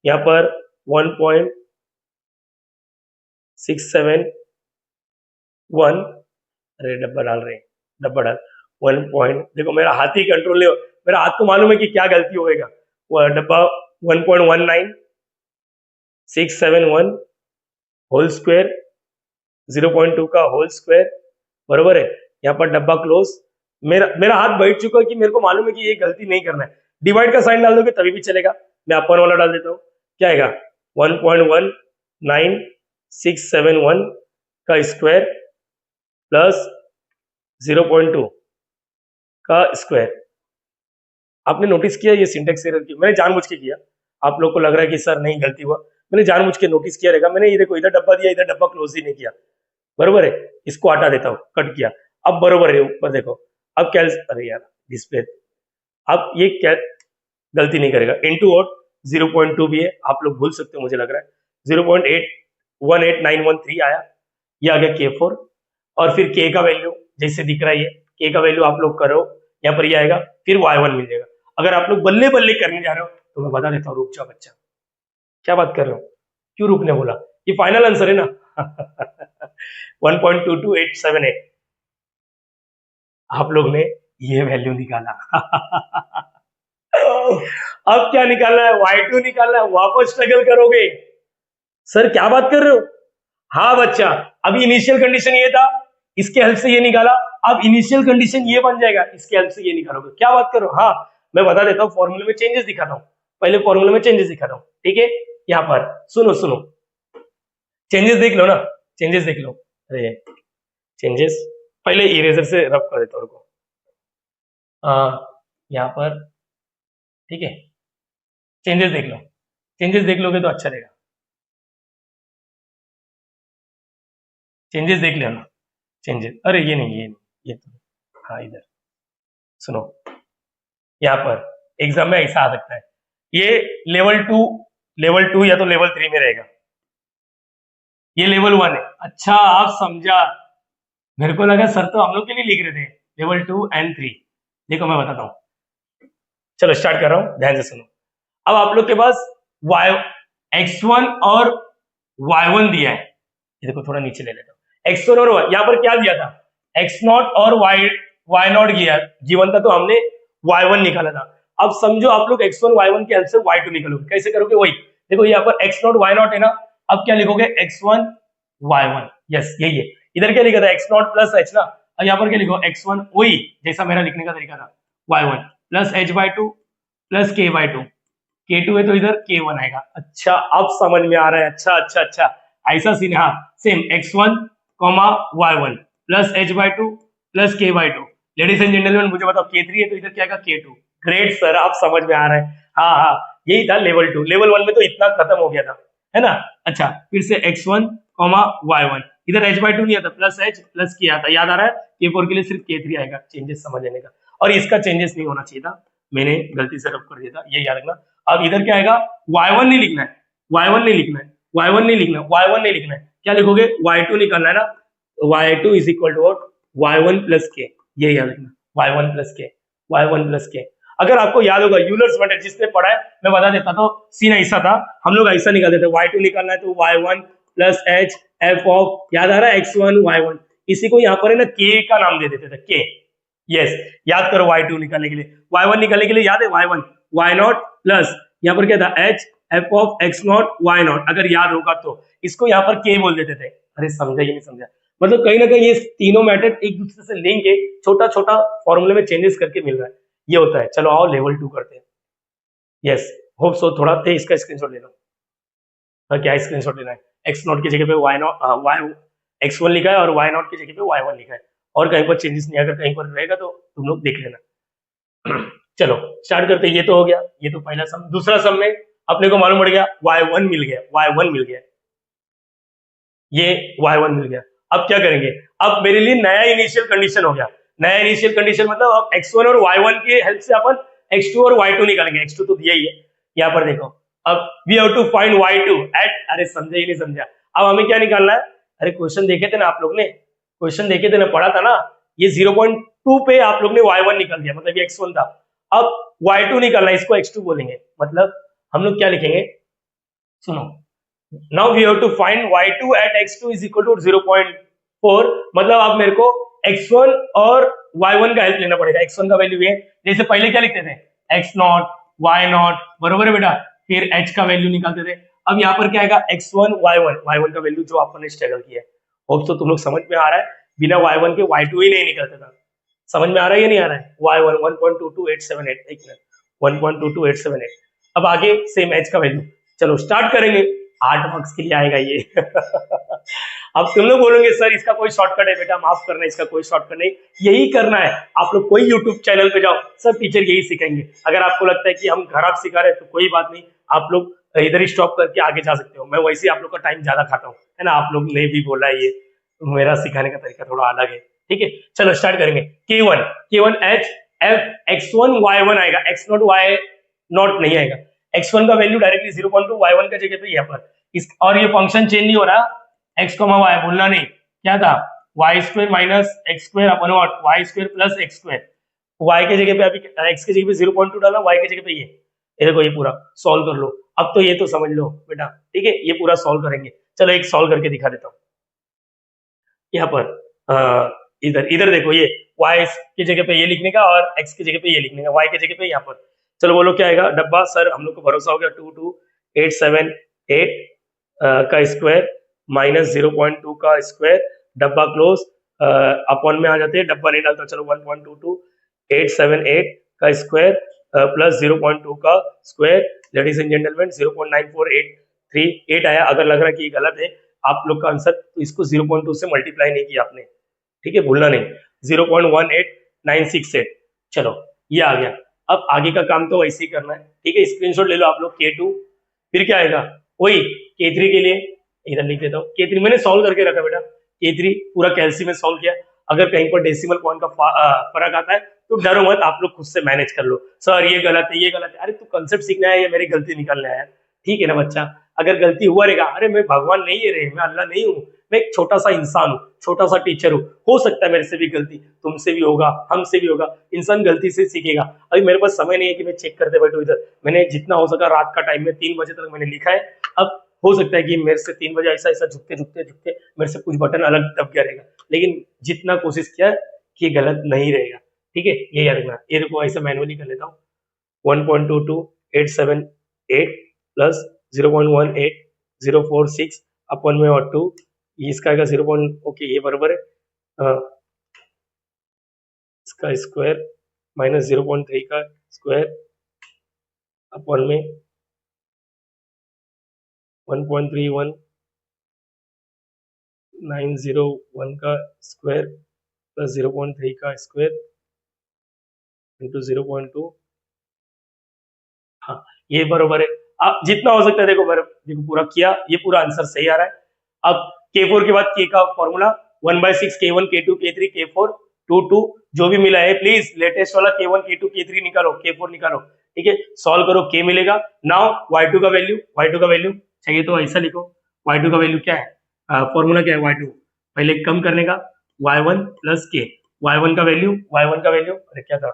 यहां पर 1.671, अरे डब्बा डाल रहे हैं, डब्बा डाल 1 पॉइंट, देखो मेरा हाथ ही कंट्रोल नहीं हो, मेरा हाथ को मालूम है कि क्या गलती होएगा, वो डब्बा 1.19671 होल स्क्वायर 0.2 का होल स्क्वायर, बरोबर है। यहाँ पर डब्बा क्लोज, मेरा हाथ बैठ चुका है कि मेरे को मालूम है कि ये गलती नहीं करना है, डिवाइड का साइन डाल दोगे तभी भी चलेगा, मैं अपन वाला डाल देता हूँ, क्या आएगा 1.19671 का स्क्वायर प्लस 0.2 का स्क्वायर। आपने नोटिस किया ये सिंटेक्स एरर की, मैंने जानबूझ के किया, आप लोग को लग रहा है कि सर नहीं गलती हुआ, मैंने जानबूझ के नोटिस किया रहेगा, मैंने ये देखो इधर डब्बा दिया इधर डब्बा क्लोज ही नहीं किया, बरोबर है। इसको हटा देता हूँ, कट किया, अब बरोबर है, ऊपर देखो अब क्या, अरे यार डिस्प्ले, अब ये क्या गलती नहीं करेगा, इनटू और 0.2 भी है, आप लोग भूल सकते हो मुझे लग रहा है, 0.818913 आया, ये आ गया K4, और फिर K का वैल्यू जैसे दिख रहा है ये K का वैल्यू आप लोग करो, यहाँ पर ये आएगा, फिर y1 मिल जाएगा। अगर आप लोग बल्ले बल्ले करने जा रहे हो तो मैं बता देता हूँ, रुक जाओ बच्चा, क्या बात कर रहे हो, क्यों रुकने बोला, ये फाइनल आंसर है ना। 1.22878 आप लोग ने ये वैल्यू निकाला। अब क्या निकालना है, y2 निकालना है, वापस स्ट्रगल करोगे। सर क्या बात कर रहे हो, हाँ बच्चा, अभी इनिशियल कंडीशन ये था, इसके हेल्प से ये निकाला, अब इनिशियल कंडीशन ये बन जाएगा, इसके हेल्प से ये निकालोगे। क्या बात करो, हाँ मैं बता देता हूँ, फॉर्मूले में चेंजेस दिखाता हूँ, पहले फॉर्मूले में चेंजेस दिखाता हूँ, ठीक है। यहाँ पर सुनो सुनो, चेंजेस देख लो ना, चेंजेस देख लो, अरे चेंजेस पहले इरेजर से रब कर देता हूँ, यहाँ पर, ठीक है, चेंजेस देख लो, चेंजेस देख लोगे तो अच्छा रहेगा, चेंजेस देख लेना, चेंजेस, अरे ये नहीं, ये तो, हाँ इधर सुनो, यहाँ पर एग्जाम में ऐसा आ सकता है, ये लेवल टू या तो लेवल 3 में रहेगा, ये लेवल 1 है। अच्छा आप समझा, मेरे को लगा सर तो हम लोग के लिए लिख रहे थे लेवल 2 एंड 3। देखो मैं बताता हूँ, चलो स्टार्ट कर रहा हूँ, ध्यान से सुनो। अब आप लोग के पास x1 और y1 दिया है, ये देखो थोड़ा नीचे ले लेता हूँ, x1 और y, यहाँ पर क्या दिया था, x0 और y0 गिवन था, तो हमने y1 निकाला था। अब समझो आप लोग x1 y1 के हेल्प से y2 निकालोगे, कैसे करोगे, वही देखो यहाँ पर x0 y0 है ना, अब क्या लिखोगे, x1 y1, यस यही है। इधर क्या लिखा था, x0 प्लस h ना, अब यहाँ पर क्या लिखो, x1 वही जैसा मेरा लिखने का तरीका था, y1 plus h/2 plus k/2, k2 है तो इधर k1 आएगा। अच्छा अब समझ में आ रहा है, अच्छा अच्छा अच्छा, ऐसा सीन, हाँ same x1 y1 plus h/2 plus k/2। Ladies and gentleman मुझे बताओ, k3 है तो इधर क्या आएगा, k2। ग्रेट सर, आप समझ में आ रहा है, हाँ हाँ यही था लेवल 2। लेवल 1 में तो इतना खत्म हो गया था, है ना। अच्छा फिर से x1 y1, इधर h/2 नहीं आता, प्लस h प्लस k आता, याद आ रहा है, k4 के लिए सिर्फ k3 आएगा, चेंजेस समझ लेने का। और इसका चेंजेस नहीं होना चाहिए था, मैंने गलती से रब कर दिया था, ये याद रखना। अब इधर क्या आएगा, y1 नहीं लिखना है, y1 नहीं लिखना है, y1 नहीं लिखना है, y1 नहीं लिखना है, क्या लिखोगे, y2 निकालना है ना, y2 is equal to y1 plus k, ये याद रखना, y1 plus k, y1 plus k। अगर आपको याद होगा यूलर्स मेथड जिसने पढ़ा है, मैं बता देता, तो सीन ऐसा था, हम लोग ऐसा निकालते थे, y2 निकालना है तो y1 plus h f of, याद आ रहा है, x1 y1, इसी को यहाँ पर है ना k का नाम दे देते थे, k, यस याद करो, y2 निकालने के लिए, y1 निकालने के लिए याद है, y1 y0 प्लस यहाँ पर क्या था, h f of x0 y0, अगर याद होगा तो इसको यहाँ पर k बोल देते थे। अरे समझा ये नहीं समझा, मतलब कहीं ना कहीं ये तीनों मेथड एक दूसरे से लिंक है, छोटा छोटा फॉर्मूले में चेंजेस करके मिल रहा है, ये होता है। चलो आओ लेवल 2 करते हैं, यस होप सो, थोड़ा थे इसका स्क्रीनशॉट ले लो, क्या स्क्रीनशॉट लेना है, x0 की जगह पे x1 लिखा है और y0 की जगह पे y1 लिखा है, और कहीं पर चेंजेस नहीं, अगर कहीं पर रहेगा तो तुम लोग देख लेना। चलो स्टार्ट करते हैं, ये तो हो गया, ये तो पहला सम। दूसरा सम में अपने को मालूम पड़ गया y1 मिल गया, y1 मिल गया, ये y1 मिल गया। अब क्या करेंगे, अब मेरे लिए नया इनिशियल कंडीशन हो गया, नया इनिशियल कंडीशन मतलब अब x1 और y1 की हेल्प से अपन x2 और y2 निकालेंगे, x2 तो दिया ही है, यहाँ पर देखो, अब we have to find y2 at, अरे समझे ही नहीं समझा, अब हमें क्या निकालना है, अरे क्वेश्चन देखे थे ना आप लोग ने, क्वेश्चन देखे थे ना, पढ़ा था ना, ये 0.2 पे आप लोग ने y1 निकाल दिया, मतलब ये x1 था, अब y2 निकालना है, इसको x2 बोलेंगे, मतलब हम लोग क्या लिखेंगे, सुनो, now we have to find y2 at x2 is equal to 0.4, मतलब आप मेरे को x1 और y1 का हेल्प लेना पड़ेगा, x1 का वैल्यू है, जैसे पहले क्या लिखते थे, x0 y0, बरोबर है बेटा, फिर h का वैल्यू निकालते थे, अब यहाँ पर क्या आएगा, x1 y1 का वैल्यू जो अपन ने स्ट्रगल किया है, होप तो तुम लोग समझ में आ रहा है, बिना y1 के y2 ही नहीं निकलता था, समझ में आ रहा है, ये नहीं आ रहा है, y1 1.22878, एक मिनट, 1.22878, अब आगे सेम h का वैल्यू, चलो स्टार्ट करेंगे, 8 मार्क्स के लिए आएगा ये। अब तुम लोग बोलोगे सर इसका कोई शॉर्टकट है, बेटा माफ करना, इसका कोई शॉर्टकट नहीं, यही करना है, आप लोग कोई यूट्यूब चैनल पे जाओ, सब टीचर यही सिखाएंगे। अगर आपको लगता है कि हम खराब सिखा रहे हैं तो कोई बात नहीं, आप लोग इधर ही स्टॉप करके आगे जा सकते हो, मैं वैसे आप लोग का टाइम ज्यादा खाता हूँ, है ना, आप लोग ने भी बोला ये, मेरा सिखाने का तरीका थोड़ा अलग है, ठीक है। चलो स्टार्ट करेंगे, k1 h f x1 y1 आएगा, x0 y0 नहीं आएगा, x1 का वैल्यू डायरेक्टली 0.2, y1 का जगह पे यहाँ पर इस, और ये फंक्शन चेंज नहीं हो रहा, x, y बोलना नहीं, क्या था, y² माइनस x² अपन y square plus x², y के जगह पे अभी x की जगह पे 0.2 डाला, y की जगह पे ये देखो, ये पूरा सॉल्व कर लो। अब तो ये तो समझ लो बेटा, ठीक है, ये पूरा सॉल्व करेंगे। चलो एक सॉल्व करके दिखा देता हूँ। यहाँ पर इधर इधर देखो, ये y की जगह पे ये लिखने का और x की जगह पे ये लिखने का, y की जगह पे यहाँ पर। चलो बोलो क्या आएगा डब्बा, सर हम लोग को भरोसा हो गया, 22878 का स्क्वायर माइनस 0.2 का स्क्वायर, डब्बा क्लोज, अपॉन में आ जाते हैं, डब्बा नहीं डालता, चलो 1.22878 का स्क्वायर प्लस 0.2 का स्क्वायर, लेडीज एंड जेंटलमैन 0.94838 आया। अगर लग रहा है कि ये गलत है आप लोग का आंसर, तो इसको 0.2 से मल्टीप्लाई नहीं किया आपने, ठीक है, भूलना नहीं, 0.18968। चलो ये आ गया। अब आगे का काम तो वैसे ही करना है, ठीक है, स्क्रीनशॉट ले लो आप लोग K2, फिर क्या आएगा वही K3 के लिए इधर लिख देता हूँ। K3 मैंने सॉल्व करके रखा बेटा, K3 पूरा कैलसी में सॉल्व किया। अगर कहीं पर डेसिमल पॉइंट का फर्क आता है तो डरो मत, आप लोग खुद से मैनेज कर लो। सर ये गलत है, ये गलत है, अरे तू कंसेप्ट सीखना है या मेरी गलती निकालना है, ठीक है ना बच्चा। अगर गलती हुआ रहेगा, अरे मैं भगवान नहीं है रे, मैं अल्लाह नहीं हूँ, मैं एक छोटा सा इंसान हूँ, छोटा सा टीचर हूँ, हो सकता है मेरे से भी गलती, तुमसे भी होगा, हमसे भी होगा, इंसान गलती से सीखेगा। अभी मेरे पास समय नहीं है कि मैं चेक करते बैठूं इधर, मैंने जितना हो सका रात का टाइम में 3 बजे तक मैंने लिखा है। अब हो सकता है कि मेरे से 3 बजे ऐसा ऐसा झुकते झुकते झुकते मेरे से कुछ बटन अलग दब गया रहेगा, लेकिन जितना कोशिश किया कि गलत नहीं रहेगा, ठीक है, ये याद रखना। ये देखो ऐसा मैनुअली कर लेता हूँ, 1.22878 प्लस 0.18046 अपन में और 2, इसका आएगा 0. ओके ये बराबर है, इसका स्क्वायर माइनस 0.3 का स्क्वायर अपन में 1.31901 का स्क्वायर प्लस 0.3 का स्क्वायर इंटू 0.2। हाँ ये बरोबर है। अब जितना हो सकता है देखो, देखो पूरा किया, ये पूरा आंसर सही आ रहा है। अब K4 के बाद K का formula 1/6 K1 K2 K3 K4 2 2 जो भी मिला है, प्लीज लेटेस्ट वाला K1 K2 K3 निकालो, K4 निकालो, ठीक है, सॉल्व करो, K मिलेगा। नाउ Y2 का वैल्यू, Y2 का वैल्यू चाहिए तो ऐसा लिखो, Y2 का वैल्यू क्या है, फॉर्मूला क्या है Y2, पहले कम करने का, Y1 प्लस K, Y1 का वैल्यू, Y1 का वैल्यू, अरे क्या था,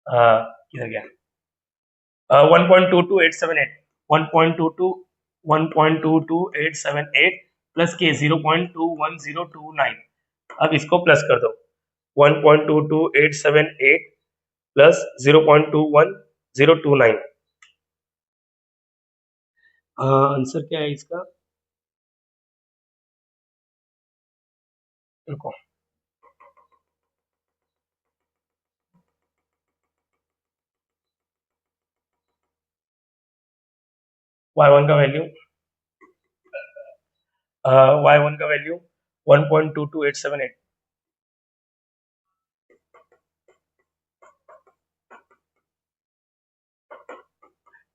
किधर गया, 1.22878 1.22878 प्लस के 0.21029। अब इसको प्लस कर दो, 1.22878 प्लस 0.21029। आंसर क्या है इसका, देखो y1 का वैल्यू, y1 का वैल्यू 1.22878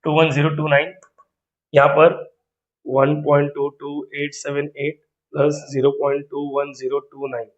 21029, यहाँ पर 1.22878 प्लस 0.21029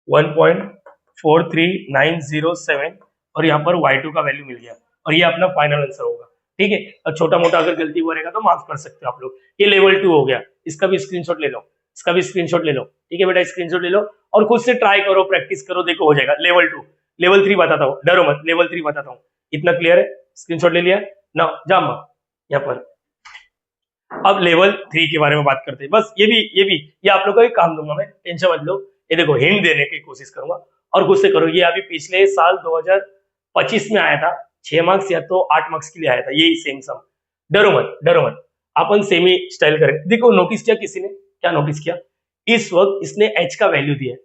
1.43907, और यहाँ पर y2 का वैल्यू मिल गया, और ये अपना फाइनल आंसर होगा, ठीक है। और छोटा मोटा अगर गलती हुआ रहेगा तो माफ कर सकते हो आप लोग। ये लेवल 2 हो गया, इसका भी स्क्रीनशॉट ले लो, इसका भी स्क्रीनशॉट ले लो, ठीक है बेटा, स्क्रीनशॉट ले लो और खुद से ट्राई करो, प्रैक्टिस करो, देखो हो जाएगा। लेवल 2, लेवल 3 बताता हूँ, डरो मत, लेवल 3 बताता हूँ, इतना क्लियर है, स्क्रीनशॉट ले लिया ना, जामा यहाँ पर। अब लेवल 3 के बारे में बात करते हैं, बस ये आप लोग को एक काम दूंगा मैं, टेंशन मत लो, ये देखो हिंट देने की कोशिश करूंगा और खुद से करो। ये अभी पिछले साल 2025 में आया था, 6 मार्क्स या तो 8 मार्क्स के लिए आया था, यही सेम सम। डरो मत, डरो मत, अपन सेमी स्टाइल करें। देखो नोटिस किया किसी ने, क्या नोटिस किया, इस वक्त इसने h का वैल्यू दिया है,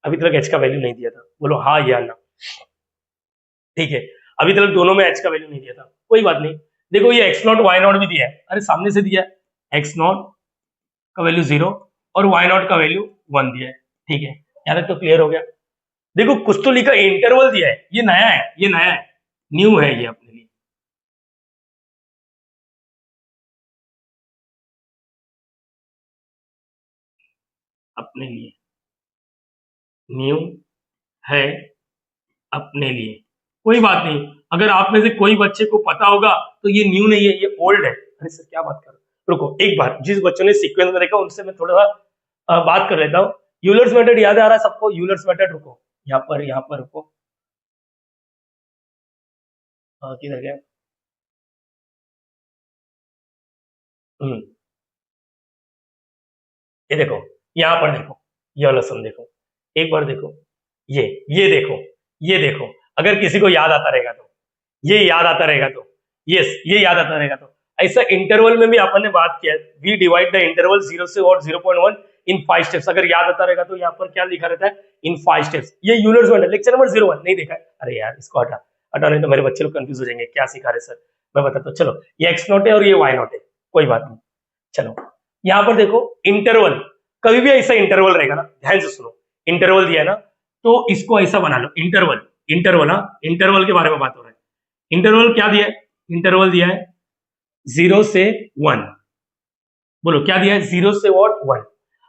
अभी तक h का वैल्यू नहीं दिया था, बोलो हाँ या ना, ठीक है, अभी तक दोनों में h का वैल्यू नहीं दिया था, कोई बात नहीं। देखो ये x नॉट y नॉट भी दिया है, अरे सामने से दिया है, x नॉट का वैल्यू 0 और y नॉट का वैल्यू 1 दिया है, ठीक है, यहाँ तक तो क्लियर हो गया। देखो कुछ तो लिखा इंटरवल दिया है, ये नया है, ये नया है, न्यू है ये अपने लिए, अपने लिए न्यू है, अपने लिए, कोई बात नहीं। अगर आप में से कोई बच्चे को पता होगा तो ये न्यू नहीं है, ये ओल्ड है। अरे सर क्या बात कर रहे हो, रुको एक बार, जिस बच्चों ने सीक्वेंस में देखा उनसे मैं थोड़ा सा बात कर लेता हूँ। यूलर्स मेथड याद आ रहा है सबको, यूलर्स मेथड, रुको यहाँ पर रुको, किधर गया? हम्म, ये देखो, यहाँ पर देखो, ये वाला सम देखो, एक बार देखो, ये ये देखो, ये देखो, अगर किसी को याद आता रहेगा तो, ये याद आता रहेगा तो, यस ये याद आता रहेगा तो, ऐसा इंटरवल में भी अपन ने बात किया, वी डिवाइड द इंटरवल 0 से और 0.1 इन 5 स्टेप्स, अगर याद आता रहेगा तो यहाँ पर क्या लिखा रहता है, इन 5 स्टेप्स। ये यूलर्स बॉन्ड है, लेक्चर नंबर 01 नहीं देखा है, अरे यार इसको हटा, हटा नहीं तो मेरे बच्चे लोग कंफ्यूज हो जाएंगे, क्या सिखा रहे सर, मैं बताता हूँ। चलो ये एक्स नॉट है और ये वाई नॉट है, कोई बात नहीं। चलो यहाँ पर देखो इंटरवल, कभी भी ऐसा इंटरवल रहेगा ना, ध्यान से सुनो, इंटरवल दिया है ना, तो इसको ऐसा बना लो, इंटरवल, इंटरवल, हाँ इंटरवल के बारे में बात हो रहा है। इंटरवल क्या दिया है, इंटरवल दिया है 0 से 1, बोलो क्या दिया है, 0 से व्हाट 1।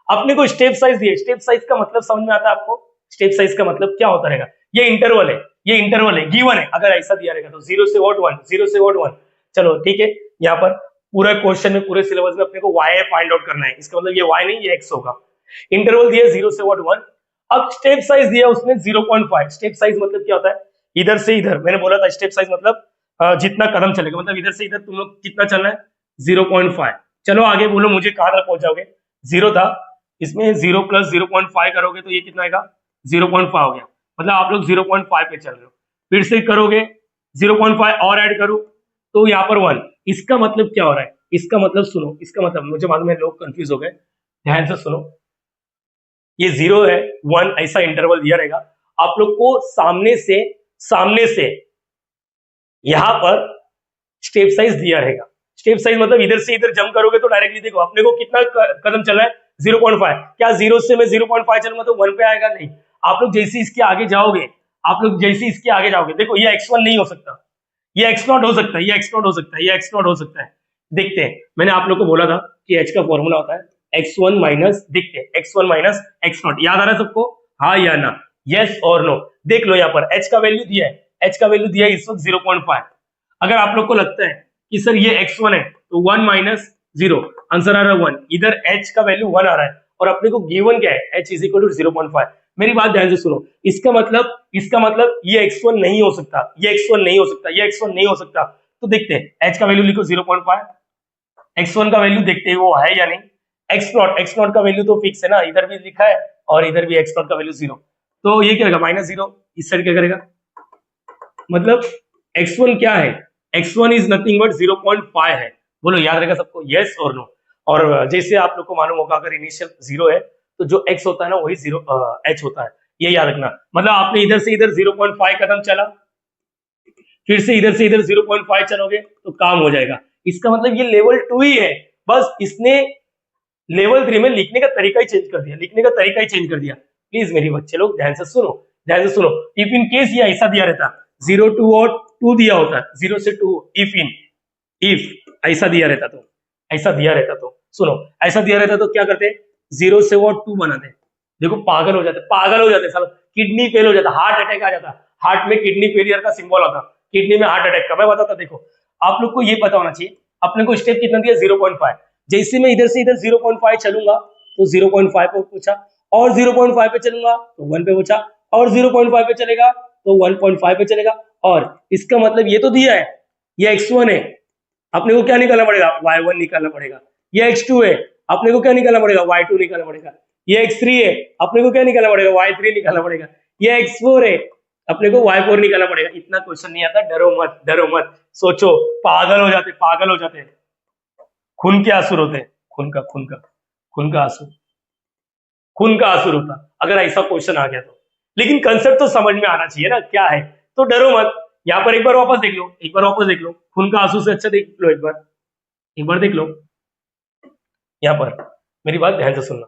अपने को स्टेप साइज दिया, स्टेप साइज का मतलब समझ में आता है आपको, स्टेप साइज का मतलब क्या होता रहेगा, ये इंटरवल है, ये इंटरवल है, गिवन है, अगर ऐसा दिया रहेगा तो 0 से व्हाट 1, 0 से व्हाट 1। चलो ठीक है, यहाँ पर पूरा क्वेश्चन में, पूरे सिलेबस में अपने को y फाइंड आउट करना है, इसका मतलब ये y नहीं, ये x होगा। इंटरवल दिया 0 से व्हाट 1, अब स्टेप साइज दिया उसने 0.5। स्टेप साइज मतलब क्या होता है, इधर से इधर, मैंने बोला था स्टेप साइज मतलब जितना कदम चलेगा, मतलब इधर से इधर तुम लोग कितना चलना है, 0.5। चलो आगे बोलो मुझे कहां तक पहुंच जाओगे, 0 था, इसमें 0 प्लस 0.5 करोगे तो ये कितना आएगा, 0.5 हो गया, मतलब आप लोग 0.5 पे चल रहे हो। फिर से करोगे 0.5 और ऐड करो तो यहाँ पर 1। इसका मतलब क्या हो रहा है, इसका मतलब सुनो, इसका मतलब, मुझे मालूम है लोग कंफ्यूज हो गए, ध्यान से सुनो, ये 0 है 1 ऐसा इंटरवल दिया रहेगा, आप लोग को सामने से यहां पर स्टेप साइज दिया रहेगा। स्टेप साइज मतलब इधर से इधर जंप करोगे तो डायरेक्टली देखो अपने को कितना कदम चलना है, 0.5। क्या 0 से मैं 0.5 चलूंगा तो 1 पे आएगा, नहीं। आप लोग जैसे इसके आगे जाओगे, आप लोग जैसे इसके आगे जाओगे, देखो ये x1 नहीं हो सकता, ये x नॉट हो सकता है, ये x नॉट हो सकता है, ये x नॉट हो सकता है। देखते हैं, मैंने आप लोग को बोला था कि h का फॉर्मूला होता है x1 माइनस, देखते हैं x1 माइनस x नॉट, याद आ रहा है सबको, हाँ या ना, यस और नो। देख लो यहाँ पर h का वैल्यू दिया है, h का वैल्यू दिया है इस वक्त 0.5। अगर आप लोग को लगता है कि सर ये x1 है तो 1 माइनस 0, आंसर आ रहा है 1, इधर h का वैल्यू 1 आ रहा है और अपने को गिवन क्या है, h इज इक्वल टू 0.5। मेरी बात ध्यान से सुनो, इसका मतलब ये x1 नहीं हो सकता, ये x1 नहीं हो सकता, ये x1 नहीं हो सकता। तो देखते हैं h का वैल्यू लिखो 0.5, x1 का वैल्यू देखते हैं वो है या नहीं। x नॉट का वैल्यू तो फिक्स है ना, इधर भी लिखा है और इधर भी x नॉट का वैल्यू 0, तो ये क्या करेगा -0, इस साइड क्या करेगा, मतलब x1 क्या है, x1 इज नथिंग बट 0.5 है। बोलो याद रहेगा सबको, यस और नो। और जैसे आप लोग को मालूम होगा अगर इनिशियल 0 है तो जो x होता है ना वही 0 h होता है, ये याद रखना। मतलब आपने इधर से इधर 0.5 कदम चला, फिर से इधर 0.5 चलोगे तो काम हो जाएगा। इसका मतलब ये लेवल 2 ही है, बस इसने लेवल 3 में लिखने का तरीका ही चेंज कर दिया, लिखने का तरीका ही चेंज कर दिया। प्लीज मेरे बच्चे लोग ध्यान से सुनो, ध्यान से सुनो। इफ इन केस ये ऐसा दिया रहता 0 टू और 2 दिया होता, 0 से 2, इफ ऐसा दिया रहता तो, ऐसा दिया रहता तो सुनो, ऐसा दिया रहता तो क्या करते, 0 से वो 2 बनाते, देखो पागल हो जाते, पागल हो जाते साला, किडनी फेल हो जाता, हार्ट अटैक आ जाता, हार्ट में किडनी फेलियर का सिंबल आता, किडनी में हार्ट अटैक का। मैं बताता, देखो आप लोग को ये पता होना चाहिए, अपने को स्टेप कितना दिया 0.5, जैसे मैं इधर से इधर 0.5 चलूंगा तो 0.5 पे पूछा, और 0.5 पे चलूंगा तो 1 पे पूछा, और 0.5 पे चलेगा तो 1.5 पे चलेगा। और इसका मतलब ये तो दिया है, ये x1 है, अपने को क्या निकालना पड़ेगा, y1 निकालना पड़ेगा। ये x2 है, अपने को क्या निकालना पड़ेगा, y2 निकालना पड़ेगा। ये x3 है, अपने को क्या निकालना पड़ेगा, y3 निकालना पड़ेगा। ये x4 है, अपने को y4 निकालना पड़ेगा। इतना क्वेश्चन नहीं आता, डरो मत, डरो मत, सोचो, पागल हो जाते, पागल हो जाते, खून के आंसू होते हैं, खून का आंसू, खून का आंसू होता अगर ऐसा क्वेश्चन आ गया तो। लेकिन कंसेप्ट तो समझ में आना चाहिए ना क्या है, तो डरो मत। यहाँ पर एक बार वापस देख लो, एक बार वापस देख लो, खून का आंसू से अच्छा देख लो, एक बार देख लो। यहाँ पर मेरी बात ध्यान से सुनना।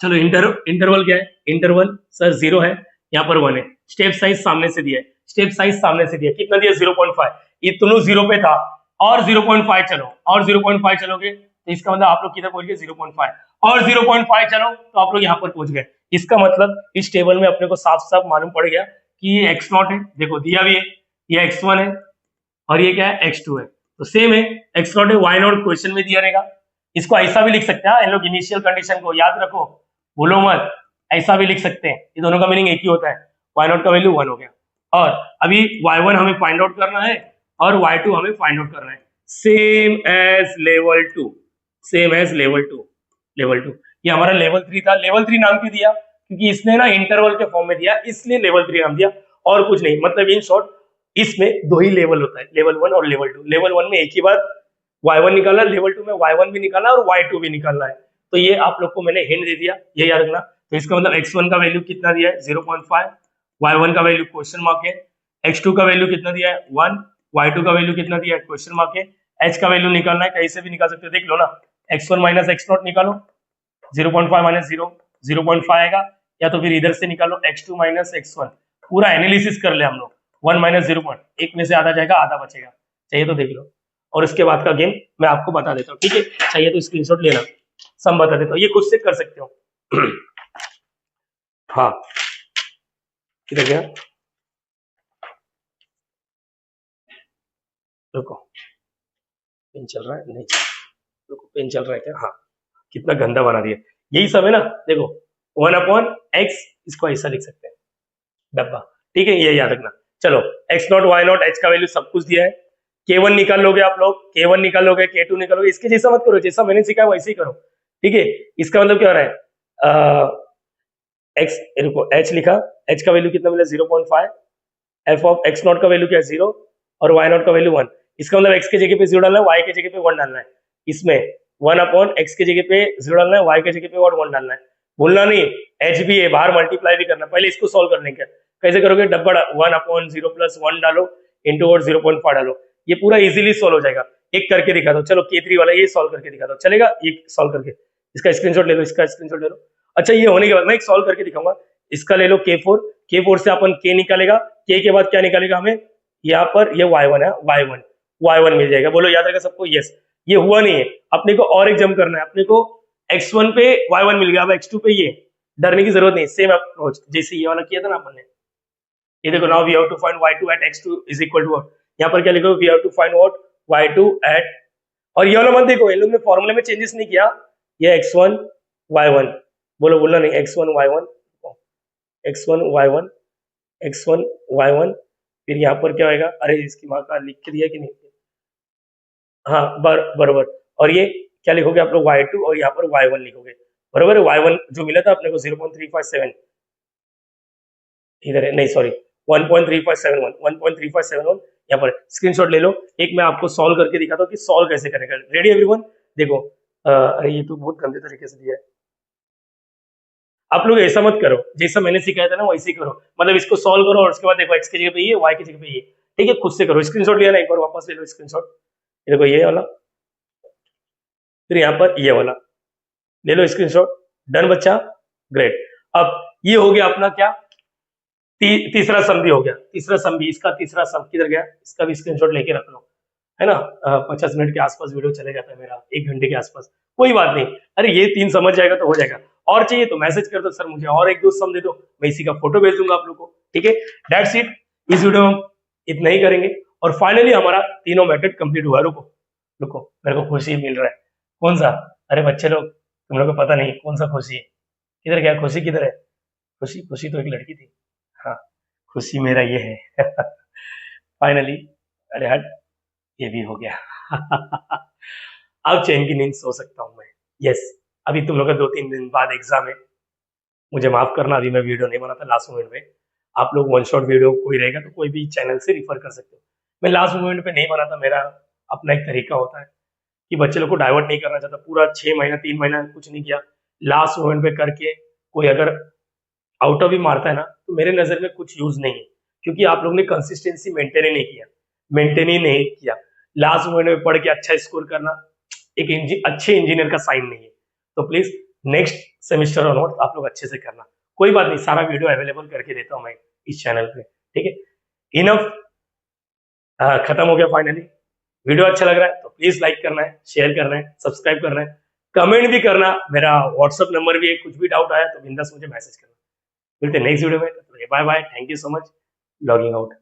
चलो इंटरवल क्या है, इंटरवल सर 0 है, यहाँ पर 1 है। स्टेप साइज सामने से दिया है, स्टेप साइज सामने से दिया, कितना दिया 0.5, ये दोनों 0 पे था, और 0.5 चलो, और 0.5 चलोगे तो इसका मतलब आप लोग किधर पहुंच गए 0.5, और 0.5 चलो तो आप लोग यहाँ पर पहुंच गए। इसका मतलब इस टेबल में अपने को साफ साफ मालूम पड़ गया कि ये x नॉट है, देखो दिया भी है, ये x1 है और ये क्या है x2 है, तो सेम है, x नॉट है, y नॉट क्वेश्चन में दिया रहेगा। इसको ऐसा भी लिख सकते हैं, इन लोग इनिशियल कंडीशन को याद रखो, भूलो मत, ऐसा भी लिख सकते हैं, ये दोनों का मीनिंग एक ही होता है। y0 का वैल्यू 1 हो गया, और अभी y1 हमें फाइंड आउट करना है और y2 हमें फाइंड आउट करना है। Same as level 2, same as level 2, level 2। ये हमारा लेवल 3 था। लेवल 3 नाम क्यों दिया? क्योंकि इसने ना इंटरवल के फॉर्म में दिया, इसलिए लेवल 3 नाम दिया, और कुछ नहीं। मतलब इन शॉर्ट इसमें दो ही लेवल होता है, लेवल 1 और लेवल 2। लेवल 1 में एक ही बार y1 निकालना, लेवल 2 में y1 भी निकालना और y2 भी निकालना है। तो ये आप लोग को मैंने हिंट दे दिया, ये याद रखना। तो इसका मतलब x1 का वैल्यू कितना दिया है 0.5, y1 का वैल्यू क्वेश्चन मार्क है, x2 का वैल्यू कितना दिया है 1, y2 का वैल्यू कितना दिया है क्वेश्चन मार्क है। h का वैल्यू निकालना है, कहीं से भी निकाल सकते हो, देख लो ना। x1 माइनस x0 निकालो, 0.5 माइनस 0, 0.5 आएगा, या तो फिर इधर से निकालो x2 माइनस x1। पूरा एनालिसिस कर ले हम लोग, 1 माइनस 0, एक में से आधा जाएगा, आधा बचेगा, चाहिए तो देख लो। और उसके बाद का गेम मैं आपको बता देता हूँ, ठीक है? चाहिए तो स्क्रीनशॉट लेना, सब बता देता हूँ, ये खुद से कर सकते हो। हाँ, किधर गया? रुको, पेन चल रहा है? नहीं, रुको, पेन चल रहा है क्या? हाँ, कितना गंदा बना दिया। यही सब है ना, देखो 1/x, इसको ऐसा लिख सकते हैं, डब्बा, ठीक है? ये याद रखना। चलो, x0 y0 h का वैल्यू सब कुछ दिया है। k1 निकाल लोगे आप लोग, k1 निकाल लोगे, k2 निकालोगे, इसके जैसा मत करो, जैसा मैंने सिखाया वैसे ही करो, ठीक है? इसका मतलब क्या हो रहा है? x, रुको, h लिखा, h का वैल्यू कितना मिला 0.5, f ऑफ x0 का वैल्यू क्या है 0, और y0 का वैल्यू 1। इसका मतलब x के जगह पे 0 डालना है, y के जगह पे 1 डालना है। इसमें 1/x के जगह पे 0 डालना है, y के जगह पे 1 डालना है। भूलना नहीं, h भी है, बाहर मल्टीप्लाई भी करना। पहले इसको सॉल्व करने का कैसे करोगे? डब्बा 1/0 प्लस 1 डालो, इंटू और 0.5 डालो, ये पूरा इजीली सॉल्व हो जाएगा। एक करके दिखा दो, चलो k3 वाला ये सॉल्व करके दिखा दो, चलेगा? ये सॉल्व करके, इसका स्क्रीनशॉट ले लो, इसका स्क्रीनशॉट ले लो। अच्छा, ये होने के बाद मैं एक सॉल्व करके दिखाऊंगा। इसका ले लो k4, k4 से अपन k निकालेगा, k के बाद क्या निकालेगा हमें? यहाँ पर ये y1 है, y1 मिल जाएगा। बोलो याद रहेगा सबको? यस। ये हुआ नहीं है, अपने को और एक जंप करना है। अपने को x1 पे y1 मिल गया, अब x2 पे ये, डरने की जरूरत नहीं, सेम अप्रोच जैसे ये वाला किया था ना अपन ने। ये देखो, now we have to find y2 at x2 is equal to what? यहाँ पर क्या लिखो? We have to find what? y2 at, और ये वाला मत देखो, इन लोग ने फॉर्मूले में चेंजेस नहीं किया, ये x1 y1, बोलो, बोलना नहीं, x1 y1, x1 y1, x1 y1, फिर यहाँ पर क्या होगा? अरे इसकी माँ का लिख के दिया कि नहीं? हाँ, बरोबर। और ये क्या लिखोगे आप लोग? y2, और यहाँ पर y1 लिखोगे, बरोबर है? y1 जो मिला था अपने को 0.357, इधर है, नहीं सॉरी, 1.3571, 1.3571 यहाँ पर स्क्रीनशॉट ले लो। एक मैं आपको सॉल्व करके दिखाता हूँ कि सॉल्व कैसे करेगा। Ready everyone? देखो, अरे ये तो बहुत गंदे तरीके से दिया है। आप लोग ऐसा मत करो, जैसा मैंने सिखाया था ना वैसे ही करो। मतलब इसको सॉल्व करो और उसके बाद देखो x की जगह पे ये, y की जगह पे ये, ठीक है? खुद से करो। स्क्रीनशॉट लिया ना, एक बार वापस ले लो स्क्रीनशॉट। ये देखो, ये वाला, फिर यहाँ पर ये वाला ले लो स्क्रीनशॉट। डन बच्चा, ग्रेट। अब ये हो गया अपना क्या? तीसरा सम भी हो गया। तीसरा सम भी, इसका तीसरा सम किधर गया? इसका भी स्क्रीनशॉट लेके रख लो, है ना? 50 मिनट के आसपास वीडियो चले जाता है मेरा, 1 घंटे के आसपास, कोई बात नहीं। अरे ये 3 समझ जाएगा तो हो जाएगा। और चाहिए तो मैसेज कर दो, सर मुझे और 1-2 सम दे दो, मैं इसी का फोटो भेज दूंगा आप लोग को, ठीक है? दैट्स इट, इस वीडियो में हम इतना ही करेंगे। और फाइनली हमारा तीनों मेथड कंप्लीट हुआ। रुको रुको, मेरे को खुशी मिल रहा है। कौन सा? अरे बच्चे लोग, तुम लोग को पता नहीं कौन सा खुशी है। किधर गया खुशी? किधर है खुशी? खुशी तो एक लड़की थी। हाँ, खुशी मेरा ये है। फाइनली, अरे हट, ये भी हो गया। अब चैन की नींद सो सकता हूँ मैं। यस, अभी तुम लोग का 2-3 दिन बाद एग्जाम है, मुझे माफ करना, अभी मैं वीडियो नहीं बनाता लास्ट मोमेंट में। आप लोग वन शॉट वीडियो कोई रहेगा तो कोई भी चैनल से रिफर कर सकते हो। मैं लास्ट मोमेंट पे नहीं बनाता, मेरा अपना एक तरीका होता है कि बच्चे लोग को डाइवर्ट नहीं करना चाहता। पूरा 6 महीना 3 महीना कुछ नहीं किया, लास्ट मोमेंट पे करके कोई अगर आउट ऑफ भी मारता है ना, तो मेरे नजर में कुछ यूज नहीं है, क्योंकि आप लोग ने कंसिस्टेंसी मेंटेन ही नहीं किया, मेंटेन ही नहीं किया। लास्ट मोमेंट में पढ़ के अच्छा स्कोर करना एक अच्छे इंजीनियर का साइन नहीं है। तो प्लीज नेक्स्ट सेमेस्टर ऑनवर्ड आप लोग अच्छे से करना। कोई बात नहीं, सारा वीडियो अवेलेबल करके देता हूँ मैं इस चैनल पे, ठीक है? इनफ, खत्म हो गया फाइनली। वीडियो अच्छा लग रहा है तो प्लीज लाइक करना है, शेयर करना है, सब्सक्राइब करना है, कमेंट भी करना। मेरा व्हाट्सअप नंबर भी है, कुछ भी डाउट आया तो बिंदास मुझे मैसेज करना। मिलते हैं नेक्स्ट वीडियो में, bye bye, thank you so much, logging out.